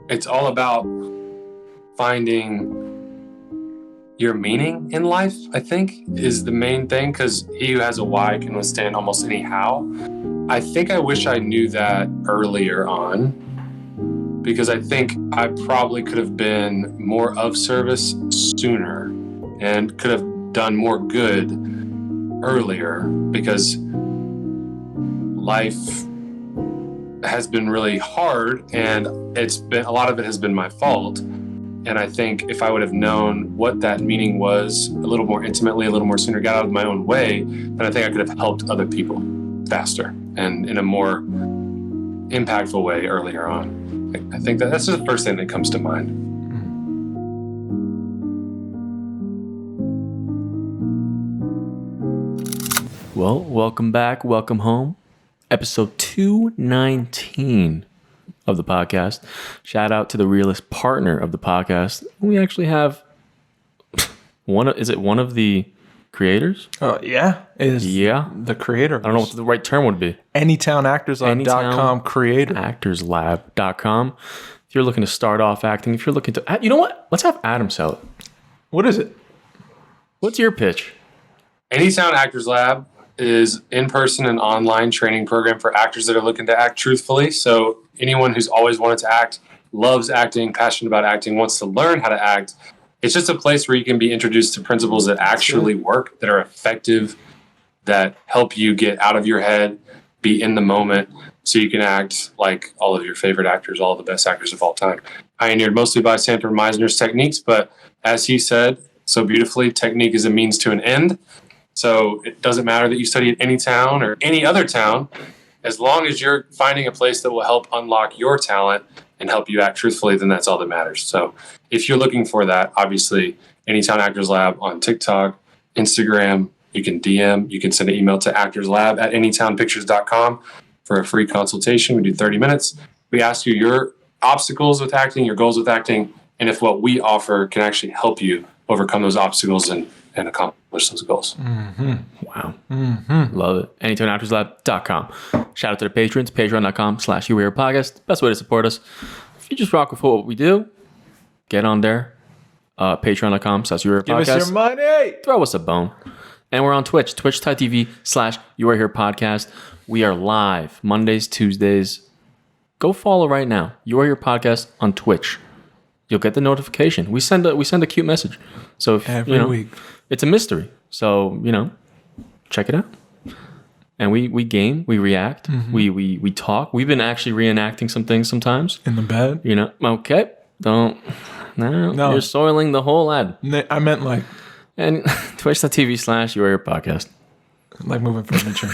it's all about finding your meaning in life, I think, is the main thing, because he who has a why can withstand almost any how. I think I wish I knew that earlier on, because I think I probably could have been more of service sooner and could have done more good earlier, because life has been really hard and a lot of it has been my fault. And I think if I would have known what that meaning was a little more intimately, a little more sooner, got out of my own way, then I think I could have helped other people faster and in a more impactful way earlier on. I think that's the first thing that comes to mind. Well, welcome back. Welcome home. Episode 219 of the podcast. Shout out to the realist partner of the podcast. We actually have one of the creators? Yeah. Yeah. The creator. I don't know what the right term would be. Anytown ActorsLab.com creator. ActorsLab.com. If you're looking to start off acting, if you're looking to... You know what? Let's have Adam sell it. What is it? What's your pitch? Anytown Actors Lab is in-person and online training program for actors that are looking to act truthfully. So anyone who's always wanted to act, loves acting, passionate about acting, wants to learn how to act, it's just a place where you can be introduced to principles that actually work, that are effective, that help you get out of your head, be in the moment, so you can act like all of your favorite actors, all of the best actors of all time. Pioneered mostly by Sanford Meisner's techniques, but as he said so beautifully, technique is a means to an end. So it doesn't matter that you study at Anytown or any other town, as long as you're finding a place that will help unlock your talent and help you act truthfully, then that's all that matters. So if you're looking for that, obviously, Anytown Actors Lab on TikTok, Instagram, you can DM, you can send an email to actorslab@anytownpictures.com for a free consultation. We do 30 minutes. We ask you your obstacles with acting, your goals with acting, and if what we offer can actually help you overcome those obstacles and accomplish those goals. Mm-hmm. Wow. Mm-hmm. Love it. AnytownActorsLab.com. Shout out to the patrons, patreon.com/YouWereHerePodcast. Best way to support us. If you just rock with what we do, get on there. Patreon.com/YouWereHerePodcast. Give us your money. Throw us a bone. And we're on Twitch, twitch.tv/YouAreHerePodcast. We are live Mondays, Tuesdays. Go follow right now. You Are Here Podcast on Twitch. You'll get the notification. We send a cute message. So if, every week. It's a mystery. So, check it out. And we game, we react, we talk. We've been actually reenacting some things sometimes. In the bed? Okay. No. You're soiling the whole ad. I meant like... And twitch.tv/YouAreHerePodcast. Like moving furniture.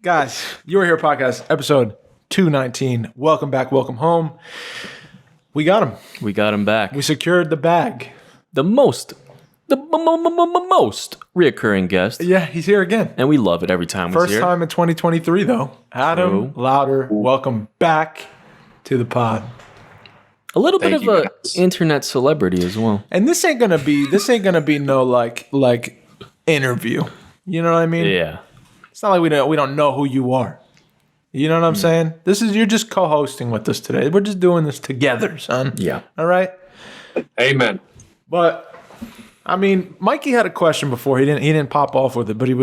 Guys, You Are Here Podcast, episode 219. Welcome back. Welcome home. We got him. We got him back. We secured the bag. The most reoccurring guest. Yeah, he's here again. And we love it every time he's here. First time in 2023, though. Adam Lowder, welcome back to the pod. A little bit of a internet celebrity as well. And this ain't gonna be no like interview. You know what I mean? Yeah. It's not like we don't know who you are. You know what I'm saying? You're just co-hosting with us today. We're just doing this together, son. Yeah. All right? Amen. But I mean, Mikey had a question before. He didn't pop off with it, but he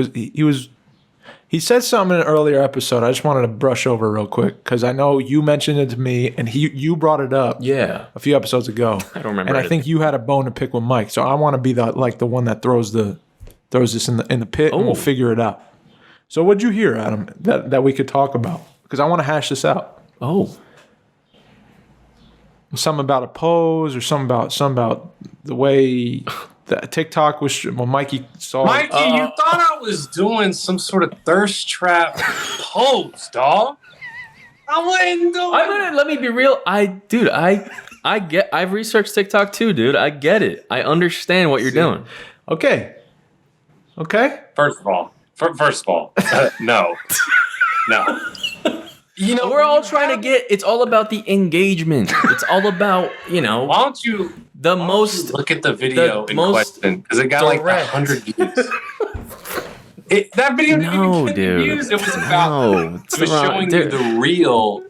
said something in an earlier episode. I just wanted to brush over real quick because I know you mentioned it to me and you brought it up. Yeah. A few episodes ago. I don't remember. And I think you had a bone to pick with Mike. So I want to be the one that throws this in the pit and we'll figure it out. So what'd you hear, Adam, that we could talk about? Because I want to hash this out. Oh. Something about a pose or something about the way that TikTok was when Mikey saw Mikey, you thought I was doing some sort of thirst trap pose, dog. I wasn't doing Let me be real. I've researched TikTok too, dude. I get it. I understand what you're doing. Okay. First of all, no. We're all trying to get. It's all about the engagement. It's all about Why don't you look at the video in question because it got like 100 views. That video didn't even get views. It was about it was showing you the real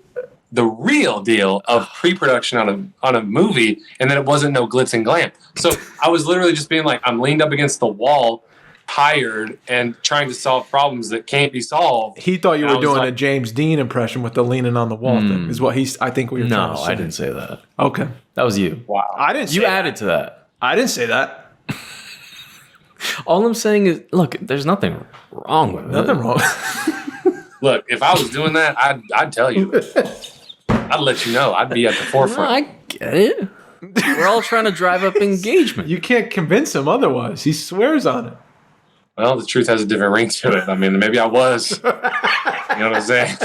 the real deal of pre-production on a movie, and then it wasn't no glitz and glam. So I was literally just being like, I'm leaned up against the wall, tired, and trying to solve problems that can't be solved. He thought you And were I was doing like, a James Dean impression with the leaning on the wall thing. Is what I think we were trying No, to say. I didn't say that. Okay, That was you. wow. I didn't. Say You that. added to that. I didn't say that. All I'm saying is, look, there's nothing wrong with Nothing it. wrong. Look, if I was doing that, I'd tell you. I'd let you know. I'd be at the No, forefront. I get it. We're all trying to drive up engagement. You can't convince him otherwise. He swears on it. Well, the truth has a different ring to it. I mean, maybe I was. You know what I'm saying?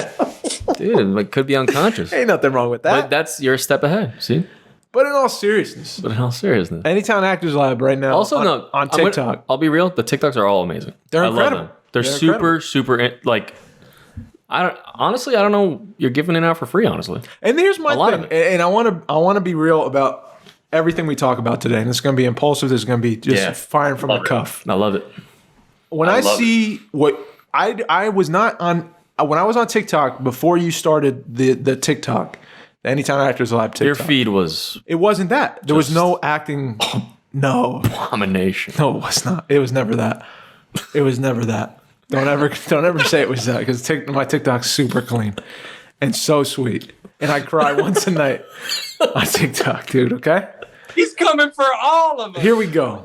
Dude, it could be unconscious. Ain't nothing wrong with that. But that's you're a step ahead. See? But in all seriousness, But in all seriousness. Anytown Actors Lab right now. Also, on, no. on I'm gonna- TikTok. I'll be real. The TikToks are all amazing. They're I love incredible. them. They're They're super, incredible. super. Like, I don't know. You're giving it out for free, honestly. And here's my A lot thing, of it. and I want to be real about everything we talk about today. And it's going to be impulsive. This is going to be just Yeah. firing from Love the it. cuff. I love it. When I I love see what I was not on when I was on TikTok before you started the TikTok, the Anytown Actors Lab TikTok. Your feed was It wasn't that. There was no acting. No, abomination. no, it was not. It was never that. It was never that. Don't ever say it was that, because my TikTok's super clean and so sweet, and I cry once a night on TikTok, dude. Okay, He's coming for all of us. here we go.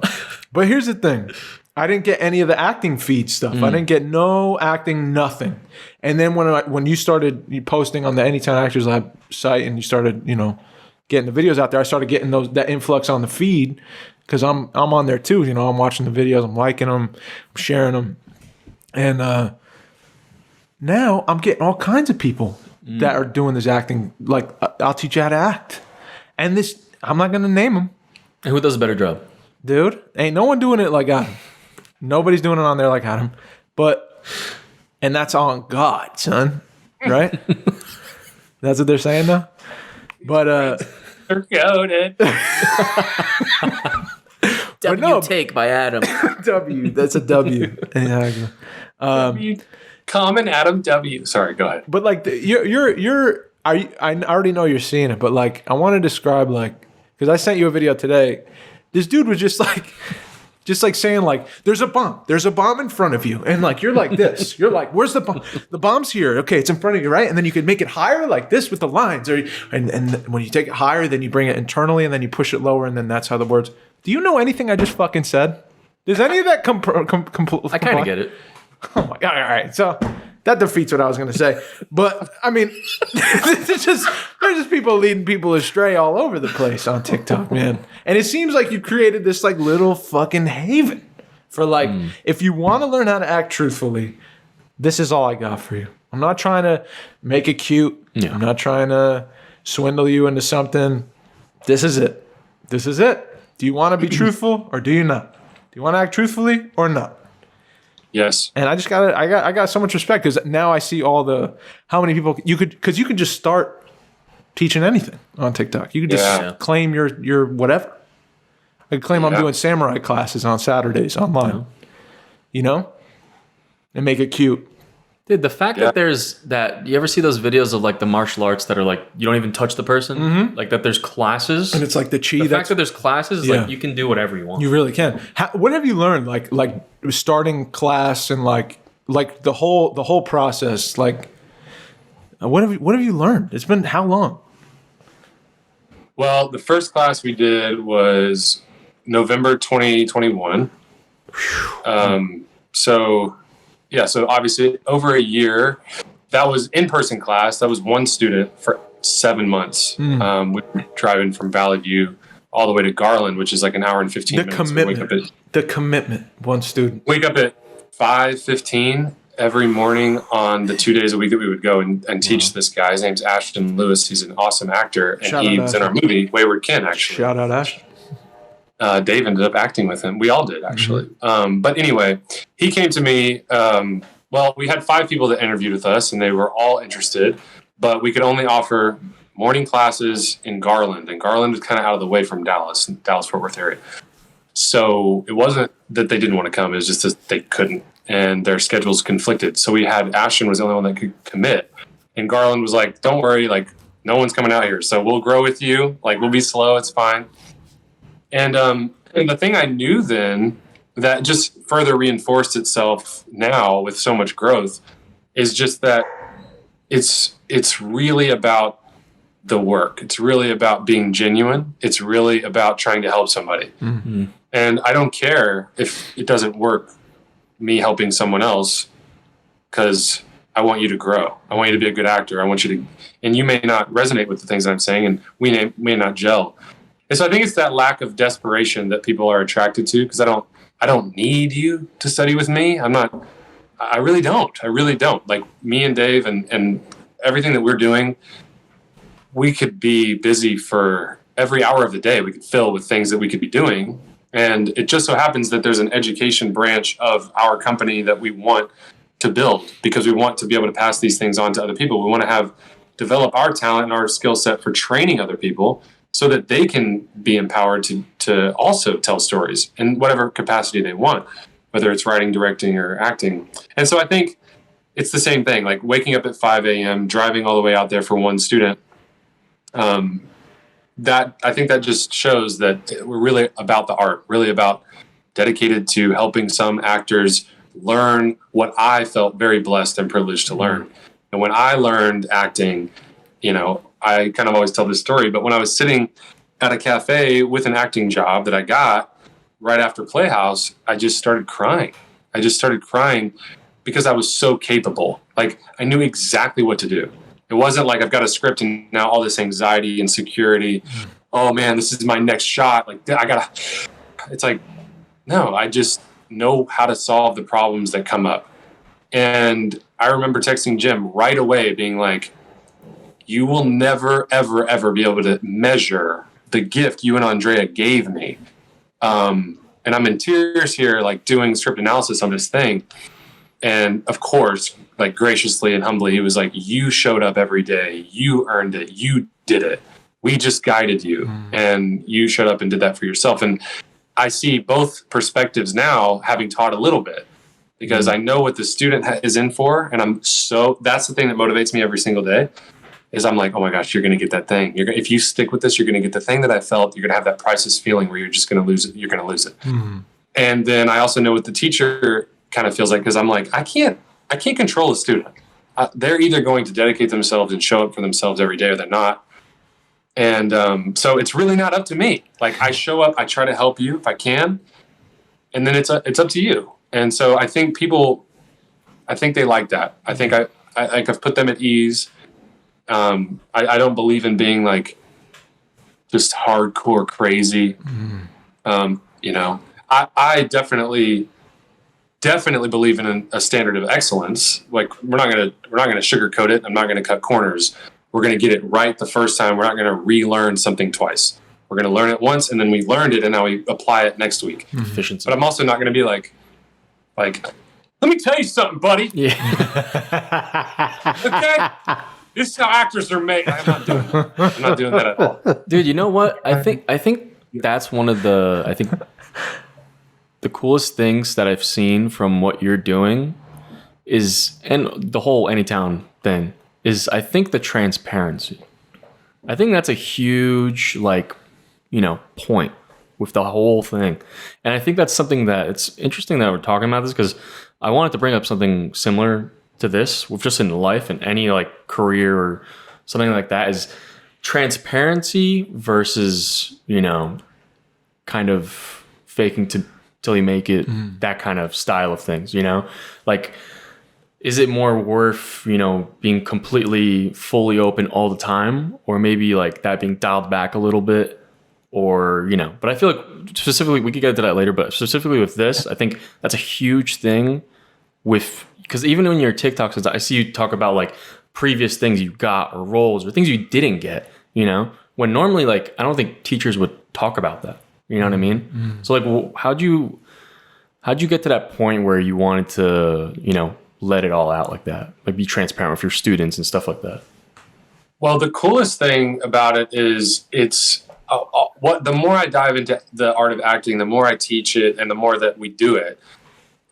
But here's the thing: I didn't get any of the acting feed stuff. I didn't get no acting, nothing. And then when you started posting on the Anytown Actors Lab site, and you started getting the videos out there, I started getting that influx on the feed, because I'm on there too. I'm watching the videos, I'm liking them, I'm sharing them. And now I'm getting all kinds of people that are doing this acting. Like, I'll teach you how to act. And this, I'm not going to name them. And who does a better job? Dude, ain't no one doing it like Adam. Nobody's doing it on there like Adam. And that's on God, son. Right? That's what they're saying now? But, They're goated. no. Take by Adam. W, that's a W. Common Adam W. Sorry, go ahead. But like I already know you're seeing it, but like I want to describe, like, because I sent you a video today. This dude was just like saying, like, there's a bomb in front of you, and like you're like this, you're like, where's the bomb? The bomb's here. Okay, it's in front of you, right? And then you can make it higher like this with the lines, and when you take it higher, then you bring it internally, and then you push it lower, and then that's how the words. Do you know anything I just fucking said? Does any of that I kind of get it. Oh my god! All right, so that defeats what I was going to say. But I mean, there's just people leading people astray all over the place on TikTok, man. And it seems like you created this like little fucking haven for like, if you want to learn how to act truthfully, this is all I got for you. I'm not trying to make it cute. Yeah. I'm not trying to swindle you into something. This is it. This is it. Do you want to be truthful or do you not? Do you want to act truthfully or not? Yes. And I got so much respect, because now I see how many people you could just start teaching anything on TikTok. You could just Yeah. claim your whatever. I could claim I'm Yeah. doing samurai classes on Saturdays online, and make it cute. Dude, the fact that there's that, you ever see those videos of like the martial arts that are like, you don't even touch the person? Like that there's classes. And it's like the chi. The fact that there's classes, Yeah. like you can do whatever you want. You really can. What have you learned? Like starting class and like the whole process. Like, what have you learned? It's been how long? Well, the first class we did was November 2021. So obviously over a year. That was in-person class. That was one student for 7 months. We were driving from Valley View all the way to Garland, which is like an hour and 15 minutes. The commitment. One student. Wake up at 5:15 every morning on the 2 days a week that we would go and teach this guy. His name's Ashton Lewis. He's an awesome actor, and Shout out he was in our movie Wayward Ken. Actually, Shout out Ash. Dave ended up acting with him. We all did, actually. But anyway, he came to me. Well, we had 5 people that interviewed with us, and they were all interested, but we could only offer morning classes in Garland, and Garland was kind of out of the way from Dallas-Fort Worth area. So it wasn't that they didn't want to come; it was just that they couldn't, and their schedules conflicted. So we had Ashton was the only one that could commit, and Garland was like, "Don't worry, like No one's coming out here. So we'll grow with you. Like, we'll be slow. It's fine. And the thing I knew then that just further reinforced itself now with so much growth is just that it's really about the work. It's really about being genuine. It's really about trying to help somebody. Mm-hmm. And I don't care if it doesn't work, me helping someone else, because I want you to grow. I want you to be a good actor. I want you to, and you may not resonate with the things that I'm saying, and we may not gel. And so I think it's that lack of desperation that people are attracted to, because I don't need you to study with me. I really don't. Like, me and Dave and everything that we're doing, we could be busy for every hour of the day. We could fill with things that we could be doing. And it just so happens that there's an education branch of our company that we want to build, because we want to be able to pass these things on to other people. We want to develop our talent and our skill set for training other people so that they can be empowered to also tell stories in whatever capacity they want, whether it's writing, directing, or acting. And so I think it's the same thing, like waking up at 5 a.m., driving all the way out there for one student. That I think that just shows that we're really about the art, really about dedicated to helping some actors learn what I felt very blessed and privileged to learn. And when I learned acting, I kind of always tell this story, but when I was sitting at a cafe with an acting job that I got right after Playhouse, I just started crying. Because I was so capable. Like, I knew exactly what to do. It wasn't like I've got a script and now all this anxiety, insecurity. Oh man, this is my next shot. Like, it's like, no, I just know how to solve the problems that come up. And I remember texting Jim right away being like, you will never, ever, ever be able to measure the gift you and Andrea gave me. And I'm in tears here, like doing script analysis on this thing. And of course, like graciously and humbly, he was like, you showed up every day. You earned it. You did it. We just guided you and you showed up and did that for yourself. And I see both perspectives now, having taught a little bit, because I know what the student is in for. And that's the thing that motivates me every single day is I'm like, oh my gosh, you're going to get that thing. If you stick with this, you're going to get the thing that I felt. You're going to have that priceless feeling where you're just going to lose it. You're going to lose it. And then I also know what the teacher kind of feels like, because I'm like, I can't control a student. They're either going to dedicate themselves and show up for themselves every day, or they're not. And so it's really not up to me. Like, I show up, I try to help you if I can, and then it's up to you. And so I think they like that. I think I've put them at ease. I don't believe in being like just hardcore crazy. I definitely believe in a standard of excellence. Like, we're not gonna sugarcoat it. I'm not gonna cut corners. We're gonna get it right the first time. We're not gonna relearn something twice. We're gonna learn it once, and then we learned it, and now we apply it next week. Efficiency. But I'm also not gonna be like, let me tell you something, buddy. Yeah. Okay, this is how actors are made. I'm not doing that at all. Dude, you know what? I think that's one of the coolest things that I've seen from what you're doing is, and the whole Anytown thing, is I think the transparency. I think that's a huge, point with the whole thing. And I think that's something that it's interesting that we're talking about this, because I wanted to bring up something similar to this with just in life and any career or something like that, is transparency versus, kind of faking till you make it, that kind of style of things, is it more worth, being completely fully open all the time, or maybe that being dialed back a little bit, or, but I feel like specifically, we could get to that later, but specifically with this, I think that's a huge thing because even in your TikToks, I see you talk about previous things you got or roles or things you didn't get, when normally I don't think teachers would talk about that. You know what I mean? So how'd you get to that point where you wanted to, let it all out like that? Be transparent with your students and stuff like that. Well, the coolest thing about it is the more I dive into the art of acting, the more I teach it and the more that we do it,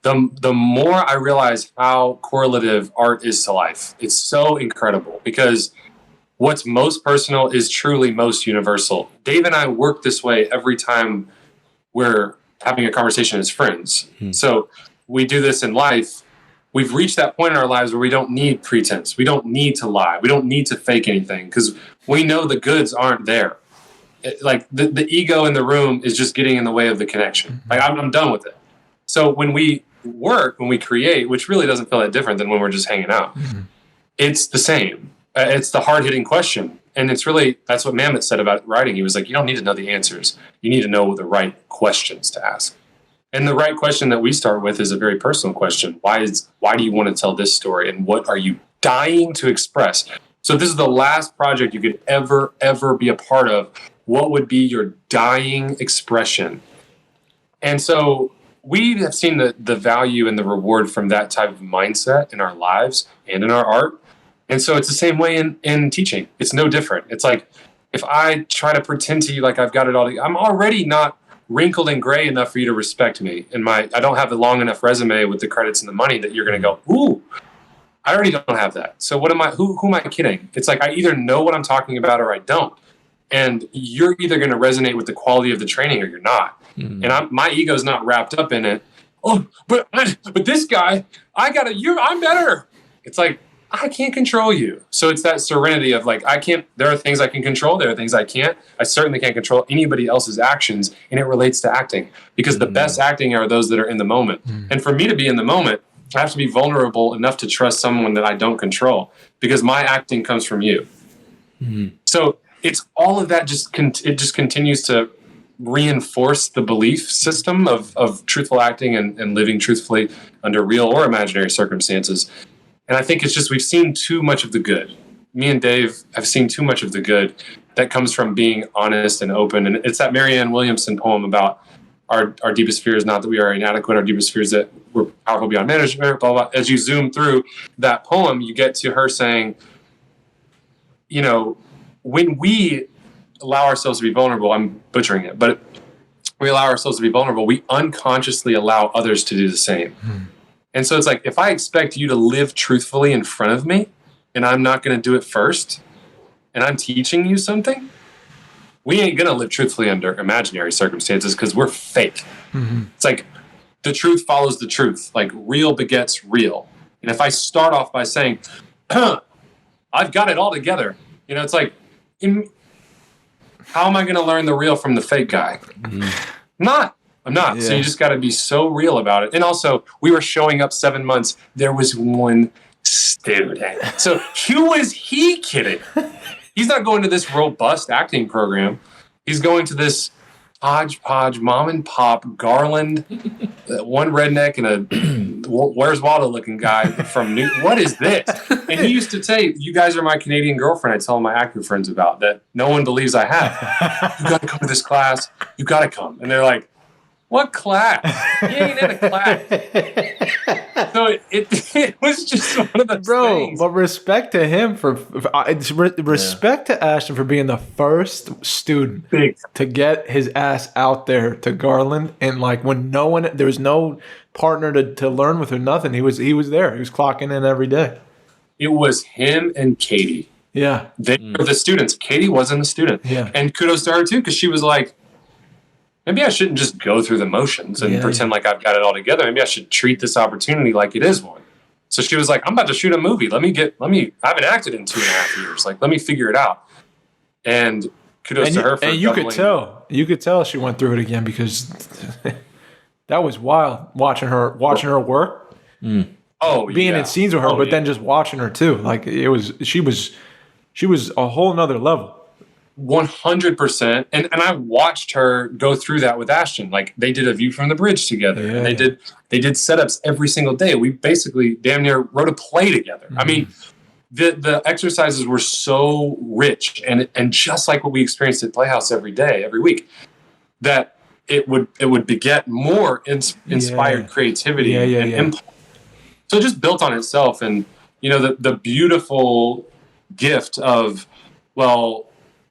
the more I realize how correlative art is to life. It's so incredible because what's most personal is truly most universal. Dave and I work this way every time we're having a conversation as friends. So we do this in life. We've reached that point in our lives where we don't need pretense. We don't need to lie. We don't need to fake anything because we know the goods aren't there. Like the ego in the room is just getting in the way of the connection. Like I'm done with it. So when we work, when we create, which really doesn't feel that different than when we're just hanging out, it's the same. It's the hard-hitting question. And it's really, that's what Mamet said about writing. He was like, you don't need to know the answers. You need to know the right questions to ask. And the right question that we start with is a very personal question. Why do you want to tell this story? And what are you dying to express? So this is the last project you could ever be a part of. What would be your dying expression? And so we have seen the value and the reward from that type of mindset in our lives and in our art. And so it's the same way in teaching. It's no different. It's like if I try to pretend to you like I've got it all together, I'm already not wrinkled and gray enough for you to respect me. I don't have a long enough resume with the credits and the money that you're going to go, ooh, I already don't have that. So who am I kidding? It's like I either know what I'm talking about or I don't. And you're either going to resonate with the quality of the training or you're not. And my ego's not wrapped up in it. Oh, but this guy, I'm better. It's like, I can't control you. So it's that serenity of like, there are things I can control. There are things I can't. I certainly can't control anybody else's actions. And it relates to acting because the best acting are those that are in the moment. And for me to be in the moment, I have to be vulnerable enough to trust someone that I don't control because my acting comes from you. So it's all of that it just continues to reinforce the belief system of truthful acting and living truthfully under real or imaginary circumstances. And I think it's just we've seen too much of the good. Me and Dave have seen too much of the good that comes from being honest and open. And it's that Marianne Williamson poem about our deepest fear is not that we are inadequate. Our deepest fear is that we're powerful beyond management, blah, blah. As you zoom through that poem, you get to her saying, you know, when we allow ourselves to be vulnerable, I'm butchering it, but we allow ourselves to be vulnerable, we unconsciously allow others to do the same. And so it's like, if I expect you to live truthfully in front of me and I'm not going to do it first and I'm teaching you something, we ain't going to live truthfully under imaginary circumstances because we're fake. It's like the truth follows the truth. Like real begets real. And if I start off by saying, I've got it all together, you know, it's like, how am I going to learn the real from the fake guy? I'm not. Yeah. So you just got to be so real about it. And also, we were showing up 7 months. There was one student. So who was he kidding? He's not going to this robust acting program. He's going to this hodgepodge, mom and pop, Garland, one redneck and a Where's Waldo looking guy from New. What is this? And he used to say, "You guys are my Canadian girlfriend." I tell my actor friends about that. No one believes I have. You got to come to this class. You got to come. And they're like, "What class? He ain't in a class." So it was just one of those things. But respect to him respect to Ashton for being the first student to get his ass out there to Garland, and like when there was no partner to learn with or nothing, he was there. He was clocking in every day. It was him and Katie. Yeah, they were the students. Katie wasn't a student. Yeah, and kudos to her too, because she was like, maybe I shouldn't just go through the motions and pretend like I've got it all together. Maybe I should treat this opportunity like it is one. So she was like, I'm about to shoot a movie. I haven't acted in 2.5 years. Like, let me figure it out. And kudos to her for and you could tell she went through it again because that was wild watching her work. Being in scenes with her, but then just watching her too. Like she was a whole nother level. 100%. And I watched her go through that with Ashton. Like they did A View from the Bridge together. And they did setups every single day. We basically damn near wrote a play together. I mean, the exercises were so rich and just like what we experienced at Playhouse every day, every week, that it would beget more inspired creativity and impulse. So it just built on itself. And, you know, the beautiful gift of,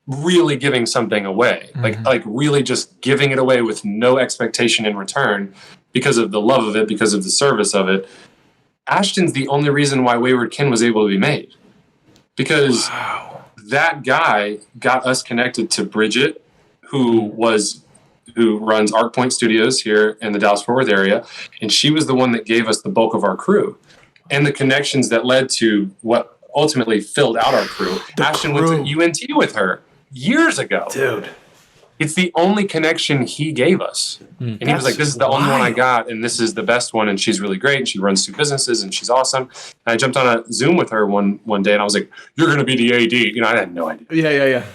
really giving something away, like really just giving it away with no expectation in return because of the love of it, because of the service of it. Ashton's the only reason why Wayward Kin was able to be made, because that guy got us connected to Bridget, who runs Arc Point Studios here in the Dallas-Fort Worth area. And she was the one that gave us the bulk of our crew and the connections that led to what ultimately filled out our crew. Ashton went to UNT with her years ago. Dude. It's the only connection he gave us. And he was like, this is the only one I got, and this is the best one, and she's really great, and she runs 2 businesses, and she's awesome. And I jumped on a Zoom with her one day, and I was like, you're going to be the AD. You know, I had no idea. Yeah.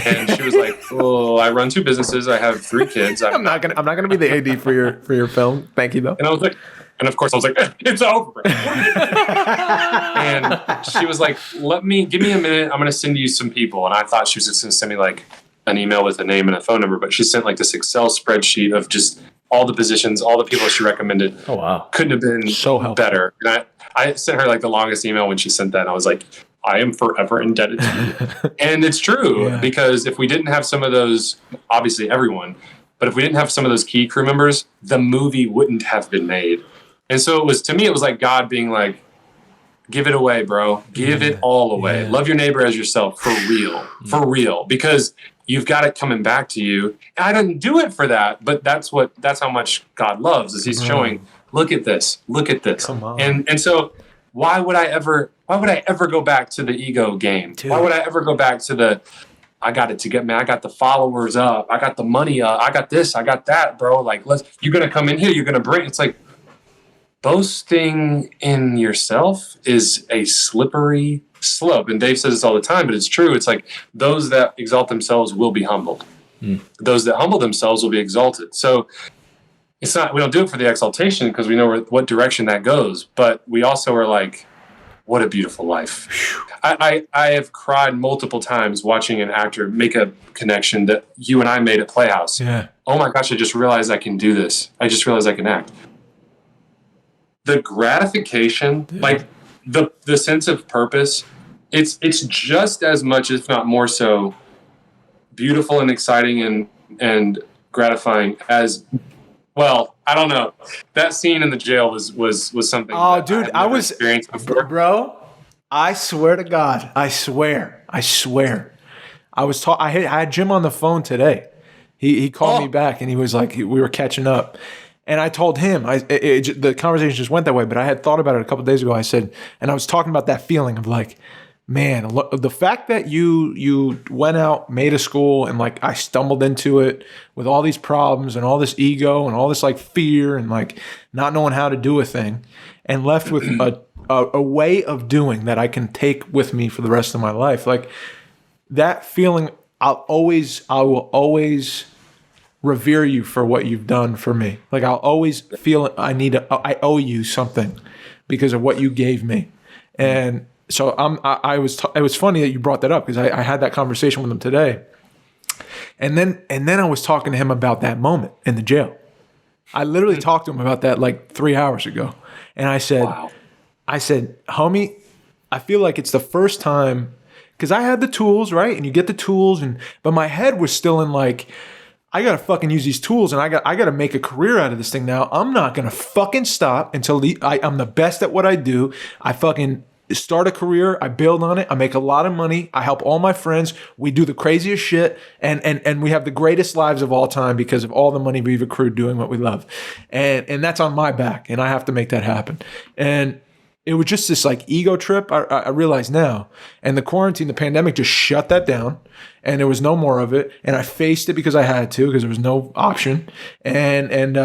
And she was like, oh, I run 2 businesses. I have 3 kids. I'm not gonna be the AD for your film. Thank you, though. And I was like, and of course I was like, it's over. And she was like, give me a minute. I'm going to send you some people. And I thought she was just going to send me like an email with a name and a phone number, but she sent like this Excel spreadsheet of just all the positions, all the people she recommended. Oh, wow. Couldn't have been so helpful. Better. And I sent her like the longest email when she sent that. And I was like, I am forever indebted to you. And it's true because if we didn't have some of those, obviously everyone, but if we didn't have some of those key crew members, the movie wouldn't have been made. And so it was like God being like, give it away, bro. Give it all away. Love your neighbor as yourself for real, because you've got it coming back to you. And I didn't do it for that, but that's how much God loves, is he's showing, look at this. Come on. And so why would I ever go back to the ego game? Dude. Why would I ever go back to I got it to get me. I got the followers up. I got the money up. I got this. I got that, bro. Like, you're going to come in here. You're going to bring, it's like, boasting in yourself is a slippery slope. And Dave says this all the time, but it's true. It's like those that exalt themselves will be humbled. Those that humble themselves will be exalted. So it's not, we don't do it for the exaltation because we know what direction that goes, but we also are like, what a beautiful life. I have cried multiple times watching an actor make a connection that you and I made at Playhouse. Yeah. Oh my gosh, I just realized I can do this. I just realized I can act. The gratification, like the sense of purpose, it's just as much, if not more so, beautiful and exciting and gratifying as, well, I don't know. That scene in the jail was something. Oh, dude, I was experienced before. Bro, I swear to God, I swear. I had Jim on the phone today. He called me back and he was like, we were catching up. And I told him, the conversation just went that way, but I had thought about it a couple of days ago. I said, and I was talking about that feeling of like, man, the fact that you went out, made a school, and like I stumbled into it with all these problems and all this ego and all this like fear and like not knowing how to do a thing, and left with a way of doing that I can take with me for the rest of my life. Like that feeling, I will always revere you for what you've done for me. Like I'll always feel I owe you something because of what you gave me. And so it was funny that you brought that up because I had that conversation with him today. And then I was talking to him about that moment in the jail. I literally talked to him about that like 3 hours ago. And I said, homie, I feel like it's the first time, because I had the tools, right? And you get the tools, but my head was still in like, I gotta fucking use these tools and I gotta make a career out of this thing now. I'm not gonna fucking stop until I'm the best at what I do. I fucking start a career, I build on it, I make a lot of money, I help all my friends, we do the craziest shit, and we have the greatest lives of all time because of all the money we've accrued doing what we love. And that's on my back, and I have to make that happen. And it was just this like ego trip, I realize now. And the quarantine, the pandemic just shut that down, and there was no more of it. And I faced it because I had to, because there was no option. And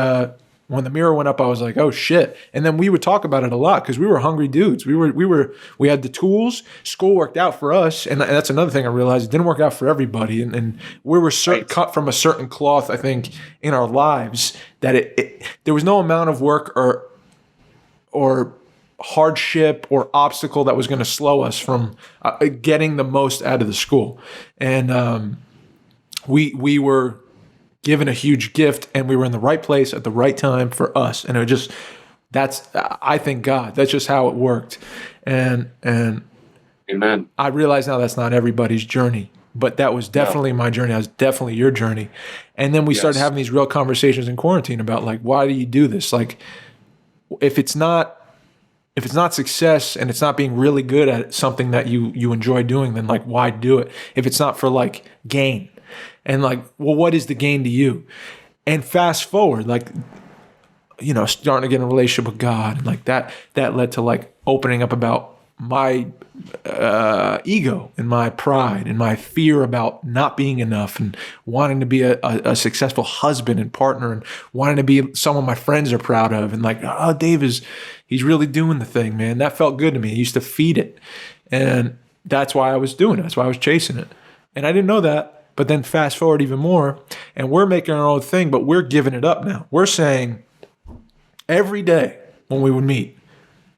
when the mirror went up, I was like, oh shit. And then we would talk about it a lot because we were hungry dudes. We had the tools. School worked out for us. And that's another thing I realized. It didn't work out for everybody. And we were cut from a certain cloth, I think, in our lives that there was no amount of work or hardship or obstacle that was going to slow us from getting the most out of the school. And we were given a huge gift, and we were in the right place at the right time for us. And I thank God. That's just how it worked. And Amen. I realize now that's not everybody's journey, but that was definitely my journey. That was definitely your journey. And then we started having these real conversations in quarantine about like, why do you do this? Like, if it's not if it's not success and it's not being really good at something that you enjoy doing, then like, why do it? If it's not for like gain, and like, well, what is the gain to you? And fast forward, like, you know, starting to get in a relationship with God, and like that led to like opening up about my ego and my pride and my fear about not being enough, and wanting to be a successful husband and partner, and wanting to be someone my friends are proud of, and like, oh, Dave he's really doing the thing, man. That felt good to me. I used to feed it, and that's why I was doing it. That's why I was chasing it, and I didn't know that. But then fast forward even more, and we're making our own thing, but we're giving it up now. We're saying every day when we would meet,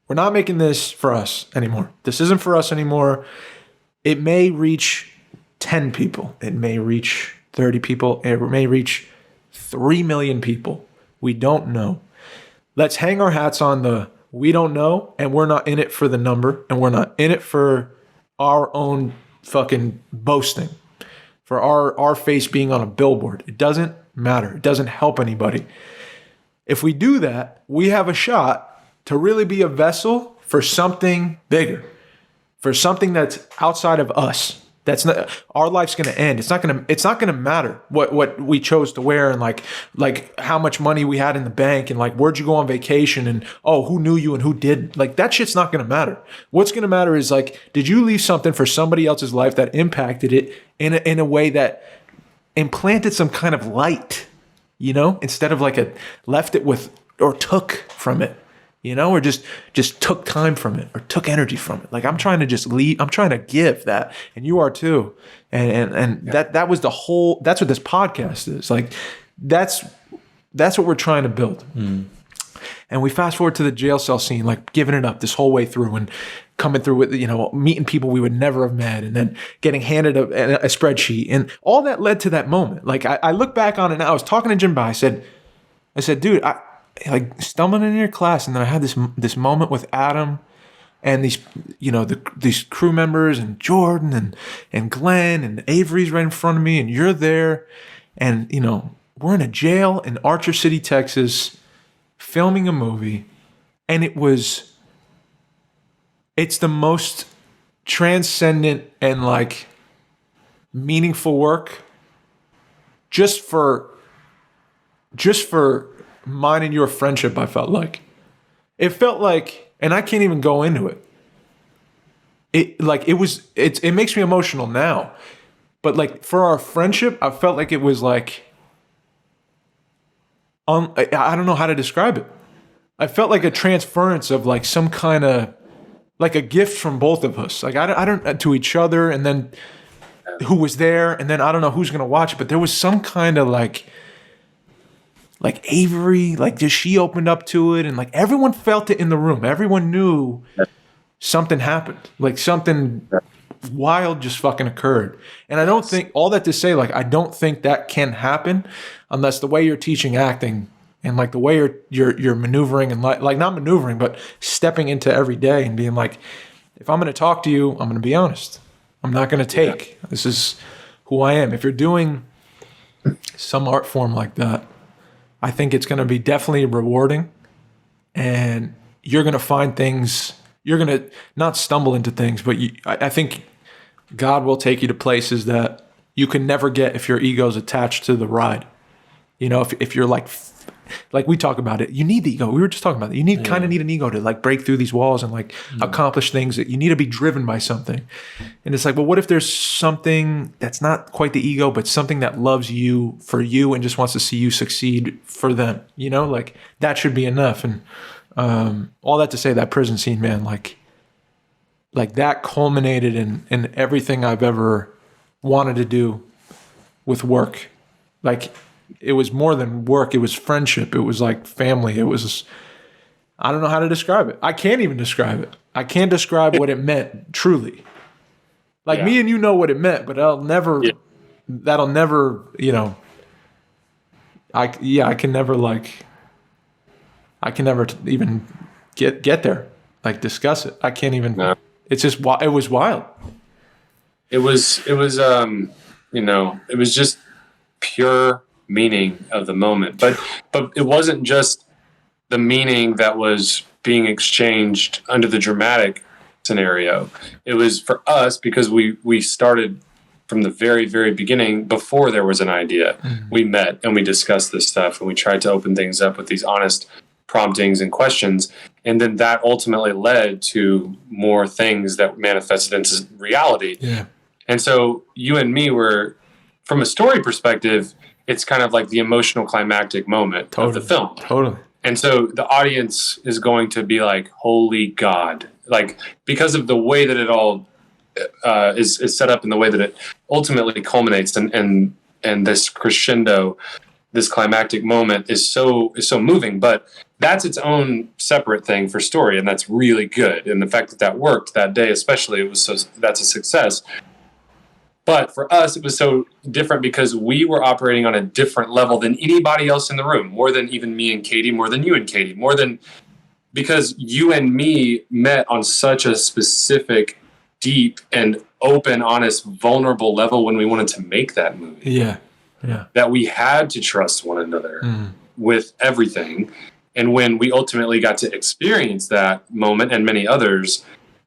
we're not making this for us anymore. This isn't for us anymore. It may reach 10 people. It may reach 30 people. It may reach 3 million people. We don't know. Let's hang our hats on the we don't know, and we're not in it for the number, and we're not in it for our own fucking boasting, for our face being on a billboard. It doesn't matter. It doesn't help anybody. If we do that, we have a shot to really be a vessel for something bigger, for something that's outside of us. That's not, our life's going to end. It's not going to matter what we chose to wear, and like how much money we had in the bank, and like where'd you go on vacation, and oh, who knew you and who didn't. Like that shit's not going to matter. What's going to matter is like, did you leave something for somebody else's life that impacted it in a way that implanted some kind of light, you know, instead of like left it with or took from it. You know, or just took time from it or took energy from it. Like I'm trying to just leave. I'm trying to give that, and you are too. And that was the whole. That's what this podcast is. Like that's what we're trying to build. And we fast forward to the jail cell scene, like giving it up this whole way through, and coming through with, you know, meeting people we would never have met, and then getting handed a spreadsheet, and all that led to that moment. Like I look back on it now. I was talking to Jim Bai. I said, dude, like stumbling into your class, and then I had this moment with Adam and these, you know, these crew members, and Jordan and Glenn and Avery's right in front of me, and you're there, and you know, we're in a jail in Archer City, Texas, filming a movie, and it's the most transcendent and like meaningful work just for mine and your friendship. I felt like it felt like, and I can't even go into it. It makes me emotional now, but like for our friendship, I felt like it was like, I don't know how to describe it. I felt like a transference of like some kind of like a gift from both of us. Like I don't to each other, and then who was there, and then I don't know who's gonna watch it, but there was some kind of like Avery, like just she opened up to it, and like everyone felt it in the room. Everyone knew something happened, like something wild just fucking occurred. And I don't think, all that to say, like I don't think that can happen unless the way you're teaching acting, and like the way you're maneuvering, and like not maneuvering, but stepping into every day and being like, if I'm going to talk to you, I'm going to be honest. I'm not going to take. This is who I am. If you're doing some art form like that, I think it's going to be definitely rewarding, and you're going to find things. You're going to not stumble into things, but I think God will take you to places that you can never get if your ego's attached to the ride. You know, if you're like we talk about it, you need the ego. We were just talking about it. You kind of need an ego to like break through these walls and like accomplish things. That you need to be driven by something. And it's like, well, what if there's something that's not quite the ego, but something that loves you for you and just wants to see you succeed for them? You know, like that should be enough. And all that to say, that prison scene, man, like that culminated in everything I've ever wanted to do with work. Like, it was more than work. It was friendship. It was like family. It was, I don't know how to describe it. I can't even describe it. I can't describe what it meant truly. Like me and you know what it meant, but that'll never, you know, I can never even get there, like discuss it. I can't even, it's just, it was wild. It was, you know, it was just pure meaning of the moment, but it wasn't just the meaning that was being exchanged under the dramatic scenario. It was for us because we started from the very, very beginning before there was an idea. We met and we discussed this stuff and we tried to open things up with these honest promptings and questions. And then that ultimately led to more things that manifested into reality. Yeah. And so you and me were, from a story perspective, it's kind of like the emotional climactic moment of the film. Totally. And so the audience is going to be like, holy God, like because of the way that it all is set up and the way that it ultimately culminates and this crescendo, this climactic moment is so moving, but that's its own separate thing for story. And that's really good. And the fact that worked that day, especially, that's a success. But for us, it was so different because we were operating on a different level than anybody else in the room, more than even me and Katie, more than you and Katie, more than because you and me met on such a specific, deep and open, honest, vulnerable level when we wanted to make that movie. Yeah. That we had to trust one another with everything. And when we ultimately got to experience that moment and many others,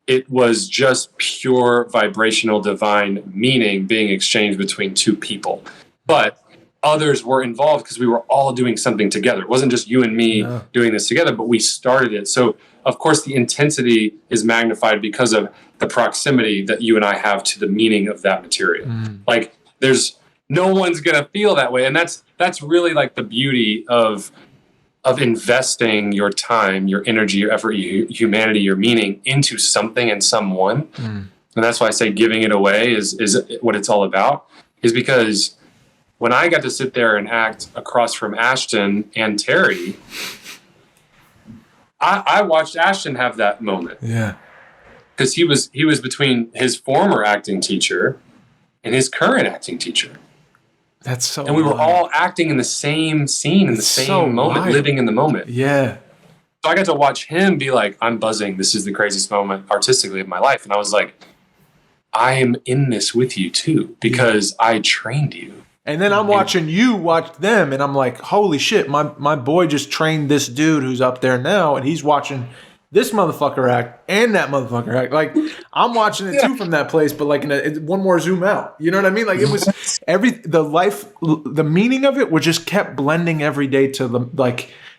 it was just pure vibrational divine meaning being exchanged between two people. But others were involved because we were all doing something together. It wasn't just you and me doing this together, but we started it. So, of course, the intensity is magnified because of the proximity that you and I have to the meaning of that material. Like, there's no one's going to feel that way. And that's really like the beauty of investing your time, your energy, your effort, your humanity, your meaning into something and someone. And that's why I say giving it away is what it's all about, is because when I got to sit there and act across from Ashton and Terry, I watched Ashton have that moment. Yeah. Because he was between his former acting teacher and his current acting teacher. That's so And we were wild. all acting in the same scene, in the same moment, wild. living in the moment. Yeah. So I got to watch him be like, I'm buzzing. This is the craziest moment artistically of my life. And I was like, I am in this with you too, because I trained you. And then I'm watching you watch them, and I'm like, holy shit, my boy just trained this dude who's up there now, and he's watching this motherfucker act and that motherfucker act. Like, I'm watching it too from that place, but like one more zoom out. You know what I mean? Like, it was the meaning of it was just kept blending every day to the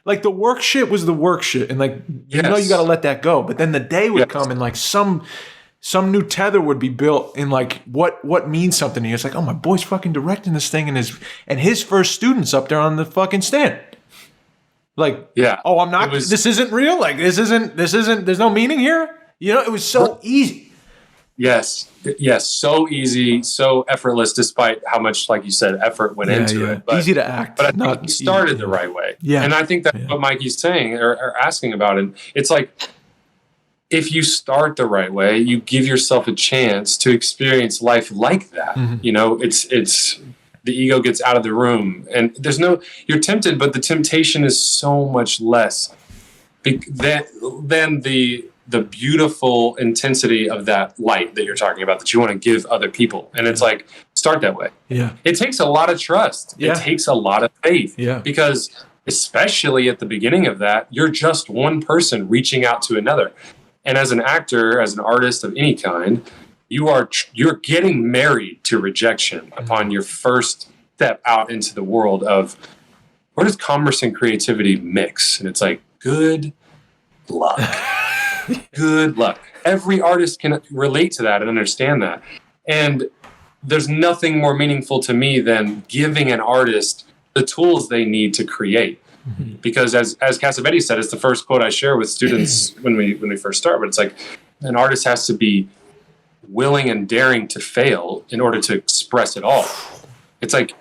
like the work shit was the work shit, and like you know you got to let that go. But then the day would come, and like some new tether would be built in like what means something to you. It's like, oh, my boy's fucking directing this thing, and his first student's up there on the fucking stand. Like, oh, I'm not. This isn't real. Like, this isn't. There's no meaning here. You know, it was so easy. Yes, so easy, so effortless, despite how much, like you said, effort went into it. But, easy to act, but I think you started the right way. Yeah, and I think that's what Mikey's saying or asking about, and it's like, if you start the right way, you give yourself a chance to experience life like that. You know, it's the ego gets out of the room, and you're tempted, but the temptation is so much less than the beautiful intensity of that light that you're talking about, that you want to give other people. And it's like, start that way. Yeah. It takes a lot of trust. Yeah. It takes a lot of faith. Yeah. Because especially at the beginning of that, you're just one person reaching out to another. And as an actor, as an artist of any kind, you're getting married to rejection upon your first step out into the world of where does commerce and creativity mix? And it's like, good luck. Good luck. Every artist can relate to that and understand that. And there's nothing more meaningful to me than giving an artist the tools they need to create. Because as Cassavetes said, it's the first quote I share with students when we first start, but it's like an artist has to be willing and daring to fail in order to express it all. It's like,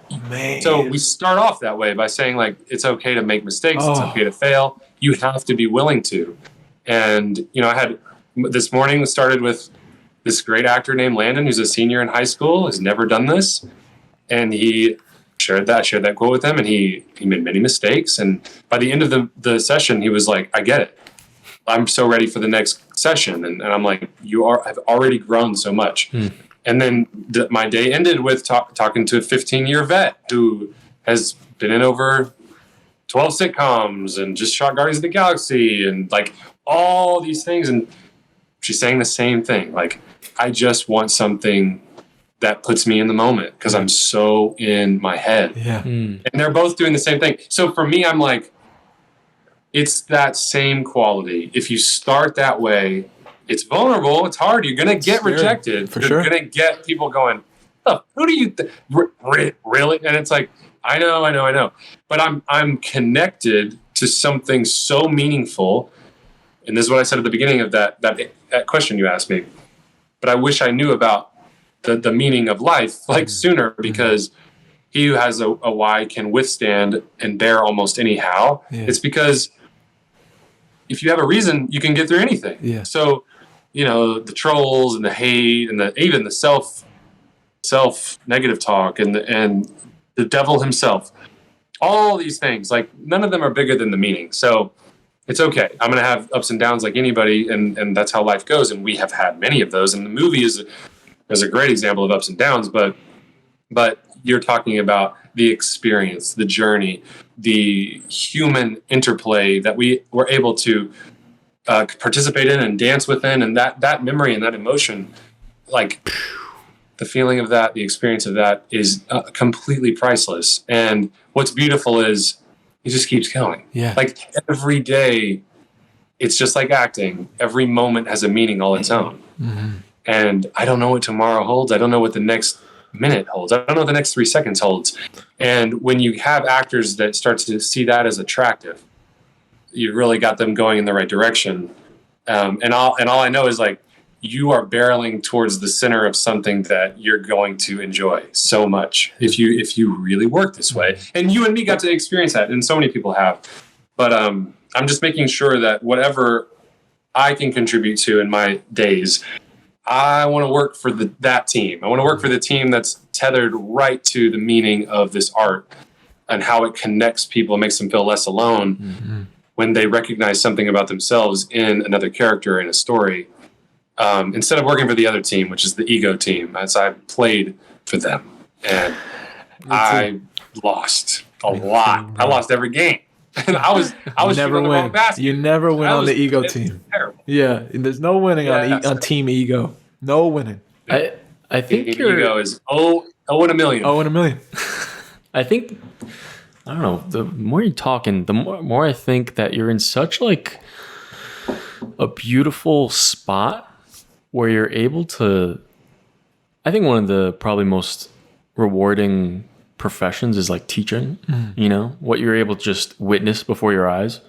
so we start off that way by saying like, it's okay to make mistakes. It's okay to fail. You have to be willing to. And, you know, I had this morning started with this great actor named Landon, who's a senior in high school, has never done this. And he shared that quote with him, and he made many mistakes. And by the end of the session, he was like, I get it. I'm so ready for the next session. And I'm like, I've already grown so much. And then my day ended with talking to a 15-year vet who has been in over 12 sitcoms and just shot Guardians of the Galaxy and like all these things. And she's saying the same thing. Like, I just want something that puts me in the moment because I'm so in my head. Yeah. And they're both doing the same thing. So for me, I'm like, it's that same quality. If you start that way, it's vulnerable. It's hard. You're going to get rejected. You're going to get people going, oh, who do you really? And it's like, I know. But I'm connected to something so meaningful. And this is what I said at the beginning of that question you asked me. But I wish I knew about the meaning of life like sooner, because he who has a why can withstand and bear almost anyhow. Yeah. It's because if you have a reason, you can get through anything. Yeah. So, the trolls and the hate and even the self negative talk and the devil himself, all these things, like none of them are bigger than the meaning. So it's okay. I'm going to have ups and downs like anybody. And that's how life goes. And we have had many of those. And the movie is a great example of ups and downs, but you're talking about the experience, the journey, the human interplay that we were able to participate in and dance within, and that memory and that emotion, like the feeling of that, the experience of that is completely priceless. And what's beautiful is it just keeps going. Yeah. Like every day, it's just like acting. Every moment has a meaning all its own. Mm-hmm. And I don't know what tomorrow holds. I don't know what the next minute holds. I don't know what the next 3 seconds holds. And when you have actors that start to see that as attractive, you really got them going in the right direction. And all I know is like, you are barreling towards the center of something that you're going to enjoy so much if you really work this way. And you and me got to experience that, and so many people have. But I'm just making sure that whatever I can contribute to in my days, I want to work for that team. I want to work for the team that's tethered right to the meaning of this art and how it connects people and makes them feel less alone when they recognize something about themselves in another character in a story. Instead of working for the other team, which is the ego team, as I played for them. And I lost a lot. I lost every game. And I was never win. You never win on the ego team. Terrible. Yeah, there's no winning on team ego. No winning. I think your ego is 0 in a million. 0 in a million. I think, I don't know, the more you're talking, the more I think that you're in such like a beautiful spot where you're able to, I think one of the probably most rewarding professions is like teaching, what you're able to just witness before your eyes,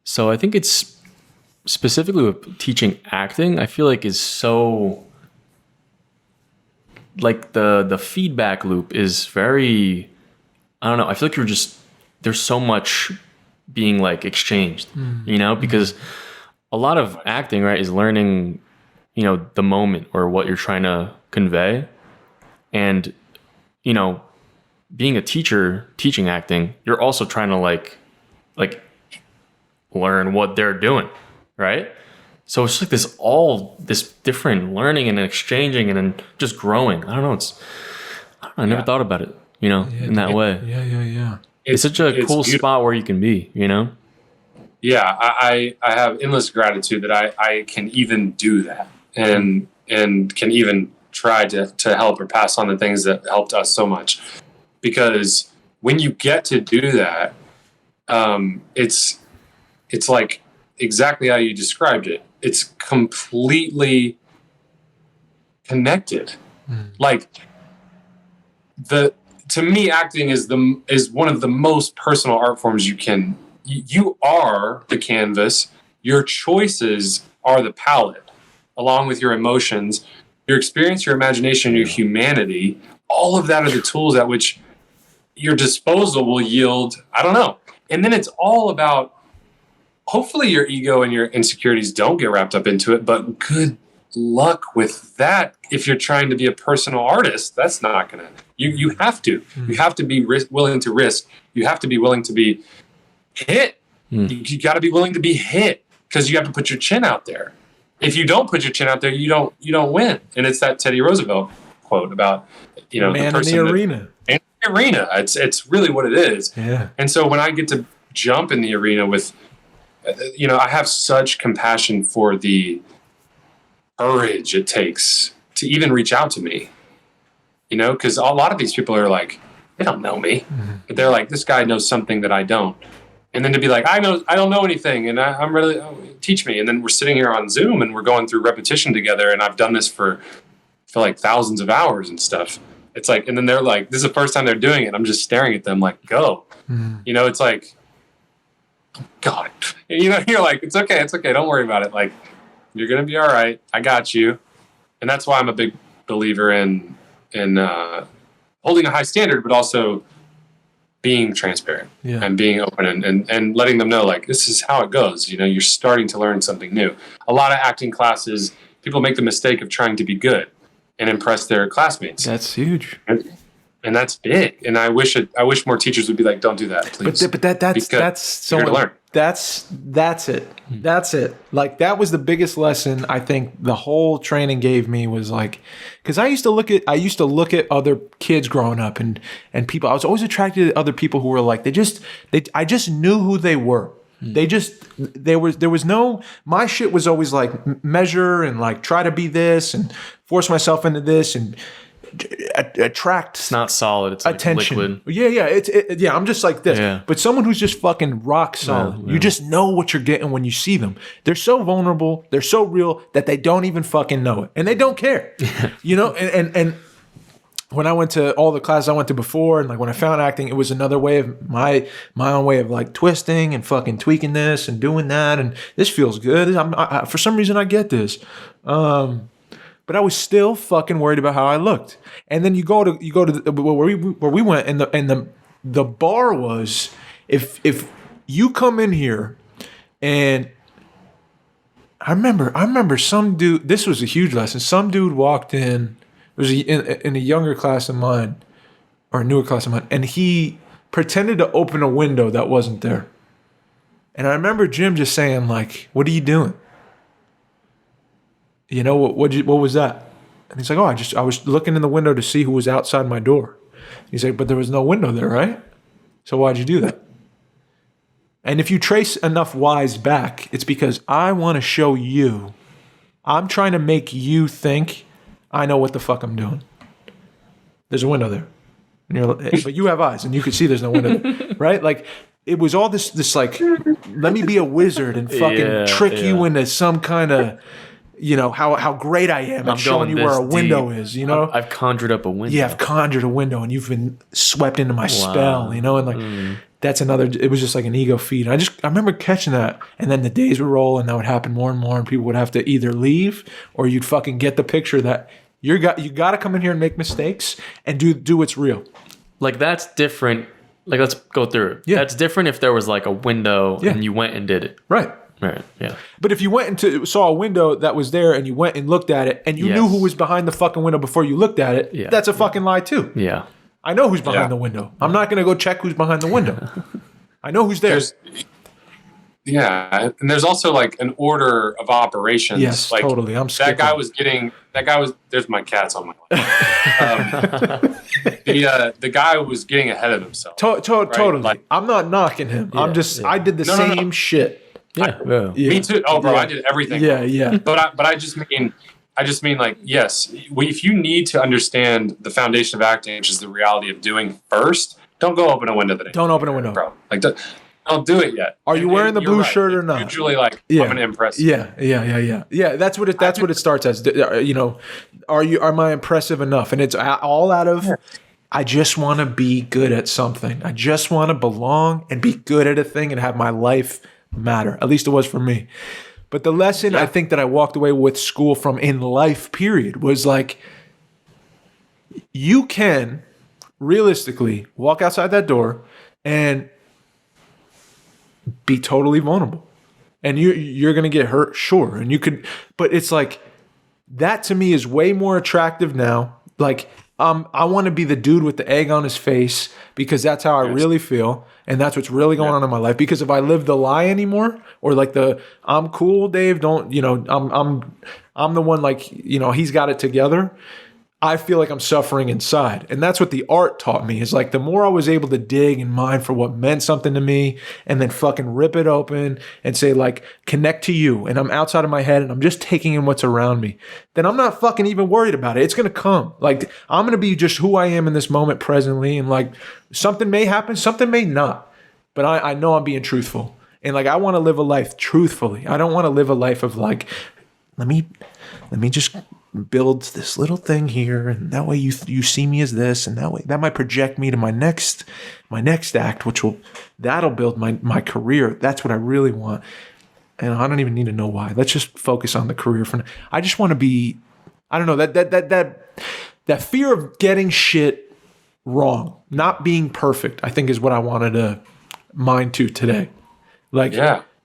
So I think it's specifically with teaching acting, I feel like is so, like the feedback loop is very, I don't know, I feel like there's so much being like exchanged, because a lot of acting, right, is learning, the moment or what you're trying to convey. And, being a teacher, teaching acting, you're also trying to like learn what they're doing, right? So it's like this different learning and exchanging and then just growing. I don't know. I never thought about it, in that way. Yeah. It's such a cool spot where you can be, Yeah, I have endless gratitude that I can even do that and can even try to help or pass on the things that helped us so much. Because when you get to do that, it's like exactly how you described it. It's completely connected. Like to me, acting is one of the most personal art forms you can. You are the canvas. Your choices are the palette, along with your emotions, your experience, your imagination, your humanity. All of that are the tools at which your disposal will yield, I don't know. And then it's all about, hopefully your ego and your insecurities don't get wrapped up into it, but good luck with that. If you're trying to be a personal artist, that's not going to, you have to. You have to be willing to risk. You have to be willing to be hit. You got to be willing to be hit because you have to put your chin out there. If you don't put your chin out there, you don't win. And it's that Teddy Roosevelt quote about the person in the arena. Man in the arena. It's really what it is. Yeah. And so when I get to jump in the arena with I have such compassion for the courage it takes to even reach out to me, because a lot of these people are like, they don't know me, but they're like, this guy knows something that I don't. And then to be like, I don't know anything, and I'm really, teach me. And then we're sitting here on Zoom and we're going through repetition together, and I've done this for like thousands of hours and stuff. It's like, and then they're like, this is the first time they're doing it. I'm just staring at them like, go. It's like, God, you're like, it's okay. Don't worry about it. Like, you're going to be all right. I got you. And that's why I'm a big believer in holding a high standard, but also being transparent and being open and letting them know, like, this is how it goes. You're starting to learn something new. A lot of acting classes, people make the mistake of trying to be good and impress their classmates. That's huge. And that's big. And I wish more teachers would be like, don't do that, please. But that's so you're gonna learn. That's it. That's it. Like, that was the biggest lesson I think the whole training gave me, was like, because I used to look at other kids growing up and people. I was always attracted to other people who were like, I just knew who they were. There was no, my shit was always like measure and like try to be this and force myself into this and attract. It's not solid. It's attention. Like liquid. Yeah. I'm just like this. Yeah. But someone who's just fucking rock solid, you just know what you're getting when you see them. They're so vulnerable. They're so real that they don't even fucking know it, and they don't care. And when I went to all the classes I went to before, and like when I found acting, it was another way of my own way of like twisting and fucking tweaking this and doing that, and this feels good. For some reason I get this. But I was still fucking worried about how I looked. And then you go to where we went, and the bar was, if you come in here, and I remember some dude. This was a huge lesson. Some dude walked in. It was in a younger class of mine, or a newer class of mine, and he pretended to open a window that wasn't there. And I remember Jim just saying, like, "What are you doing? What was that?" And he's like, "Oh, I was looking in the window to see who was outside my door." He's like, "But there was no window there, right? So why'd you do that?" And if you trace enough whys back, it's because I want to show you. I'm trying to make you think I know what the fuck I'm doing. There's a window there, but you have eyes, and you can see there's no window there, right? Like, it was all this like, let me be a wizard and fucking trick you into some kind of. How great I am. I'm showing you where a window is, I've conjured up a window. Yeah, I've conjured a window, and you've been swept into my spell, and like, that's another, it was just like an ego feed. I remember catching that, and then the days would roll, and that would happen more and more, and people would have to either leave, or you'd fucking get the picture that you got to come in here and make mistakes and do what's real. Like, that's different. Like, let's go through it. Yeah. That's different if there was like a window and you went and did it. Right. Right. Yeah. But if you went saw a window that was there, and you went and looked at it, and you knew who was behind the fucking window before you looked at it, that's a fucking lie too. Yeah. I know who's behind the window. I'm not going to go check who's behind the window. I know who's there. And there's also like an order of operations. Yes, like, totally. I'm skipping. That guy was. There's my cats on my lap. The guy was getting ahead of himself. Totally. Like, I'm not knocking him. I'm just. I did the same shit. Yeah. Me too. Oh, bro, I did everything. Yeah. But I just mean like, yes, if you need to understand the foundation of acting, which is the reality of doing first, don't go open a window today. Don't open a window, bro. Like, don't do it yet. Are you wearing the blue shirt or not? Usually, like, I'm gonna impress you. Yeah. That's what it starts as. Am I impressive enough? And it's all out of. I just want to be good at something. I just want to belong and be good at a thing and have my life matter. At least it was for me. But the lesson I think that I walked away with school from in life, period, was like, you can realistically walk outside that door and be totally vulnerable. And you're going to get hurt, sure. And you could, but it's like, that to me is way more attractive now. Like, I want to be the dude with the egg on his face, because that's how I really feel, and that's what's really going on in my life. Because if I live the lie anymore, or like I'm cool, Dave, don't, I'm the one, like, he's got it together. I feel like I'm suffering inside. And that's what the art taught me, is like the more I was able to dig and mine for what meant something to me and then fucking rip it open and say like, connect to you. And I'm outside of my head and I'm just taking in what's around me. Then I'm not fucking even worried about it. It's going to come. Like I'm going to be just who I am in this moment presently. And like something may happen, something may not. But I know I'm being truthful. And like I want to live a life truthfully. I don't want to live a life of like, let me just build this little thing here, and that way you see me as this, and that way that might project me to my next act, that'll build my career. That's what I really want, and I don't even need to know why. Let's just focus on the career for now. I just want to be, I don't know, that fear of getting shit wrong, not being perfect, I think is what I wanted to mine to today. Like,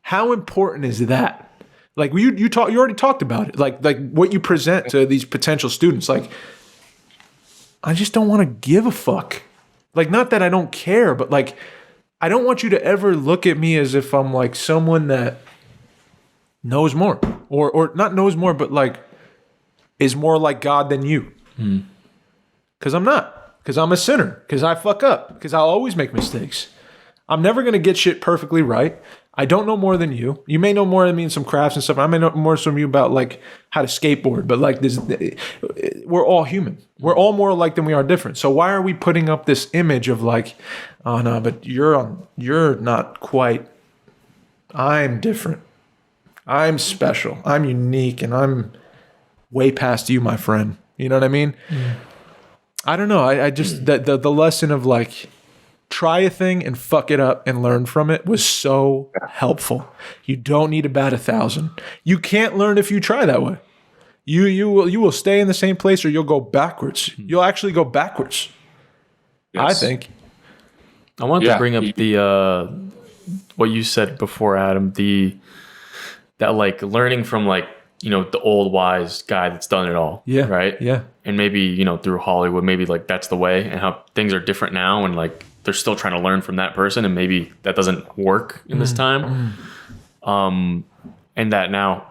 how important is that? Like you already talked about it. Like what you present to these potential students. Like, I just don't want to give a fuck. Like, not that I don't care, but like, I don't want you to ever look at me as if I'm like someone that knows more, or not knows more, but like is more like God than you. Because I'm not. Because I'm a sinner. Because I fuck up. Because I'll always make mistakes. I'm never gonna get shit perfectly right. I don't know more than you. You may know more than me in some crafts and stuff. I may know more from you about like how to skateboard, but like this, we're all human. We're all more alike than we are different. So why are we putting up this image of like, oh no, but you're not quite, I'm different. I'm special. I'm unique, and I'm way past you, my friend. You know what I mean? I don't know. I just, the lesson of like, try a thing and fuck it up and learn from it was so helpful. You don't need to bat 1,000. You can't learn if you try that way. You will stay in the same place, or you'll go backwards. You'll actually go backwards. Yes. I think. I wanted to bring up the what you said before, Adam. That like learning from like, you know, the old wise guy that's done it all. Yeah. Right. Yeah. And maybe, you know, through Hollywood, maybe like that's the way, and how things are different now, and like they're still trying to learn from that person, and maybe that doesn't work in this time. And that now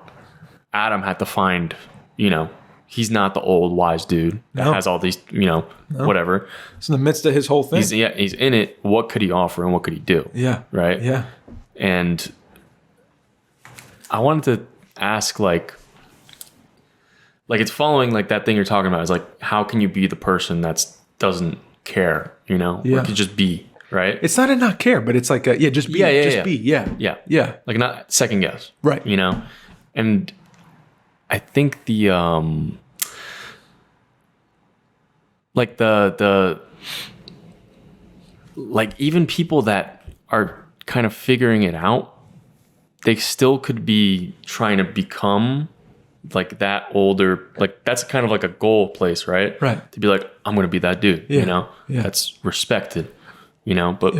Adam had to find, you know, he's not the old wise dude that has all these, you know, whatever. It's in the midst of his whole thing. He's in it. What could he offer and what could he do? Yeah. Right. Yeah. And I wanted to ask, like it's following like that thing you're talking about is like, how can you be the person that doesn't care, you know? Yeah. Or could just be, right? It's not a not care, but it's like a, just be. Be. Yeah. Like not second guess. Right. You know? And I think the like even people that are kind of figuring it out, they still could be trying to become like that older, like that's kind of like a goal place, right? Right. To be like, I'm going to be that dude, you know, that's respected, you know, but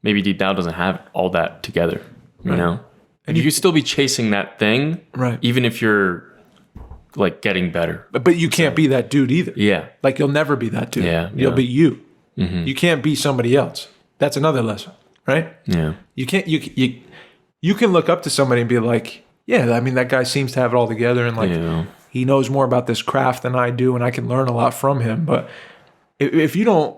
maybe deep down doesn't have all that together, you know, and you could still be chasing that thing, right? Even if you're like getting better, but you can't be that dude either. Yeah. Like you'll never be that dude. Yeah. You'll be you. Mm-hmm. You can't be somebody else. That's another lesson, right? Yeah. You can't, you can look up to somebody and be like, yeah, I mean, that guy seems to have it all together, and like he knows more about this craft than I do, and I can learn a lot from him. But if you don't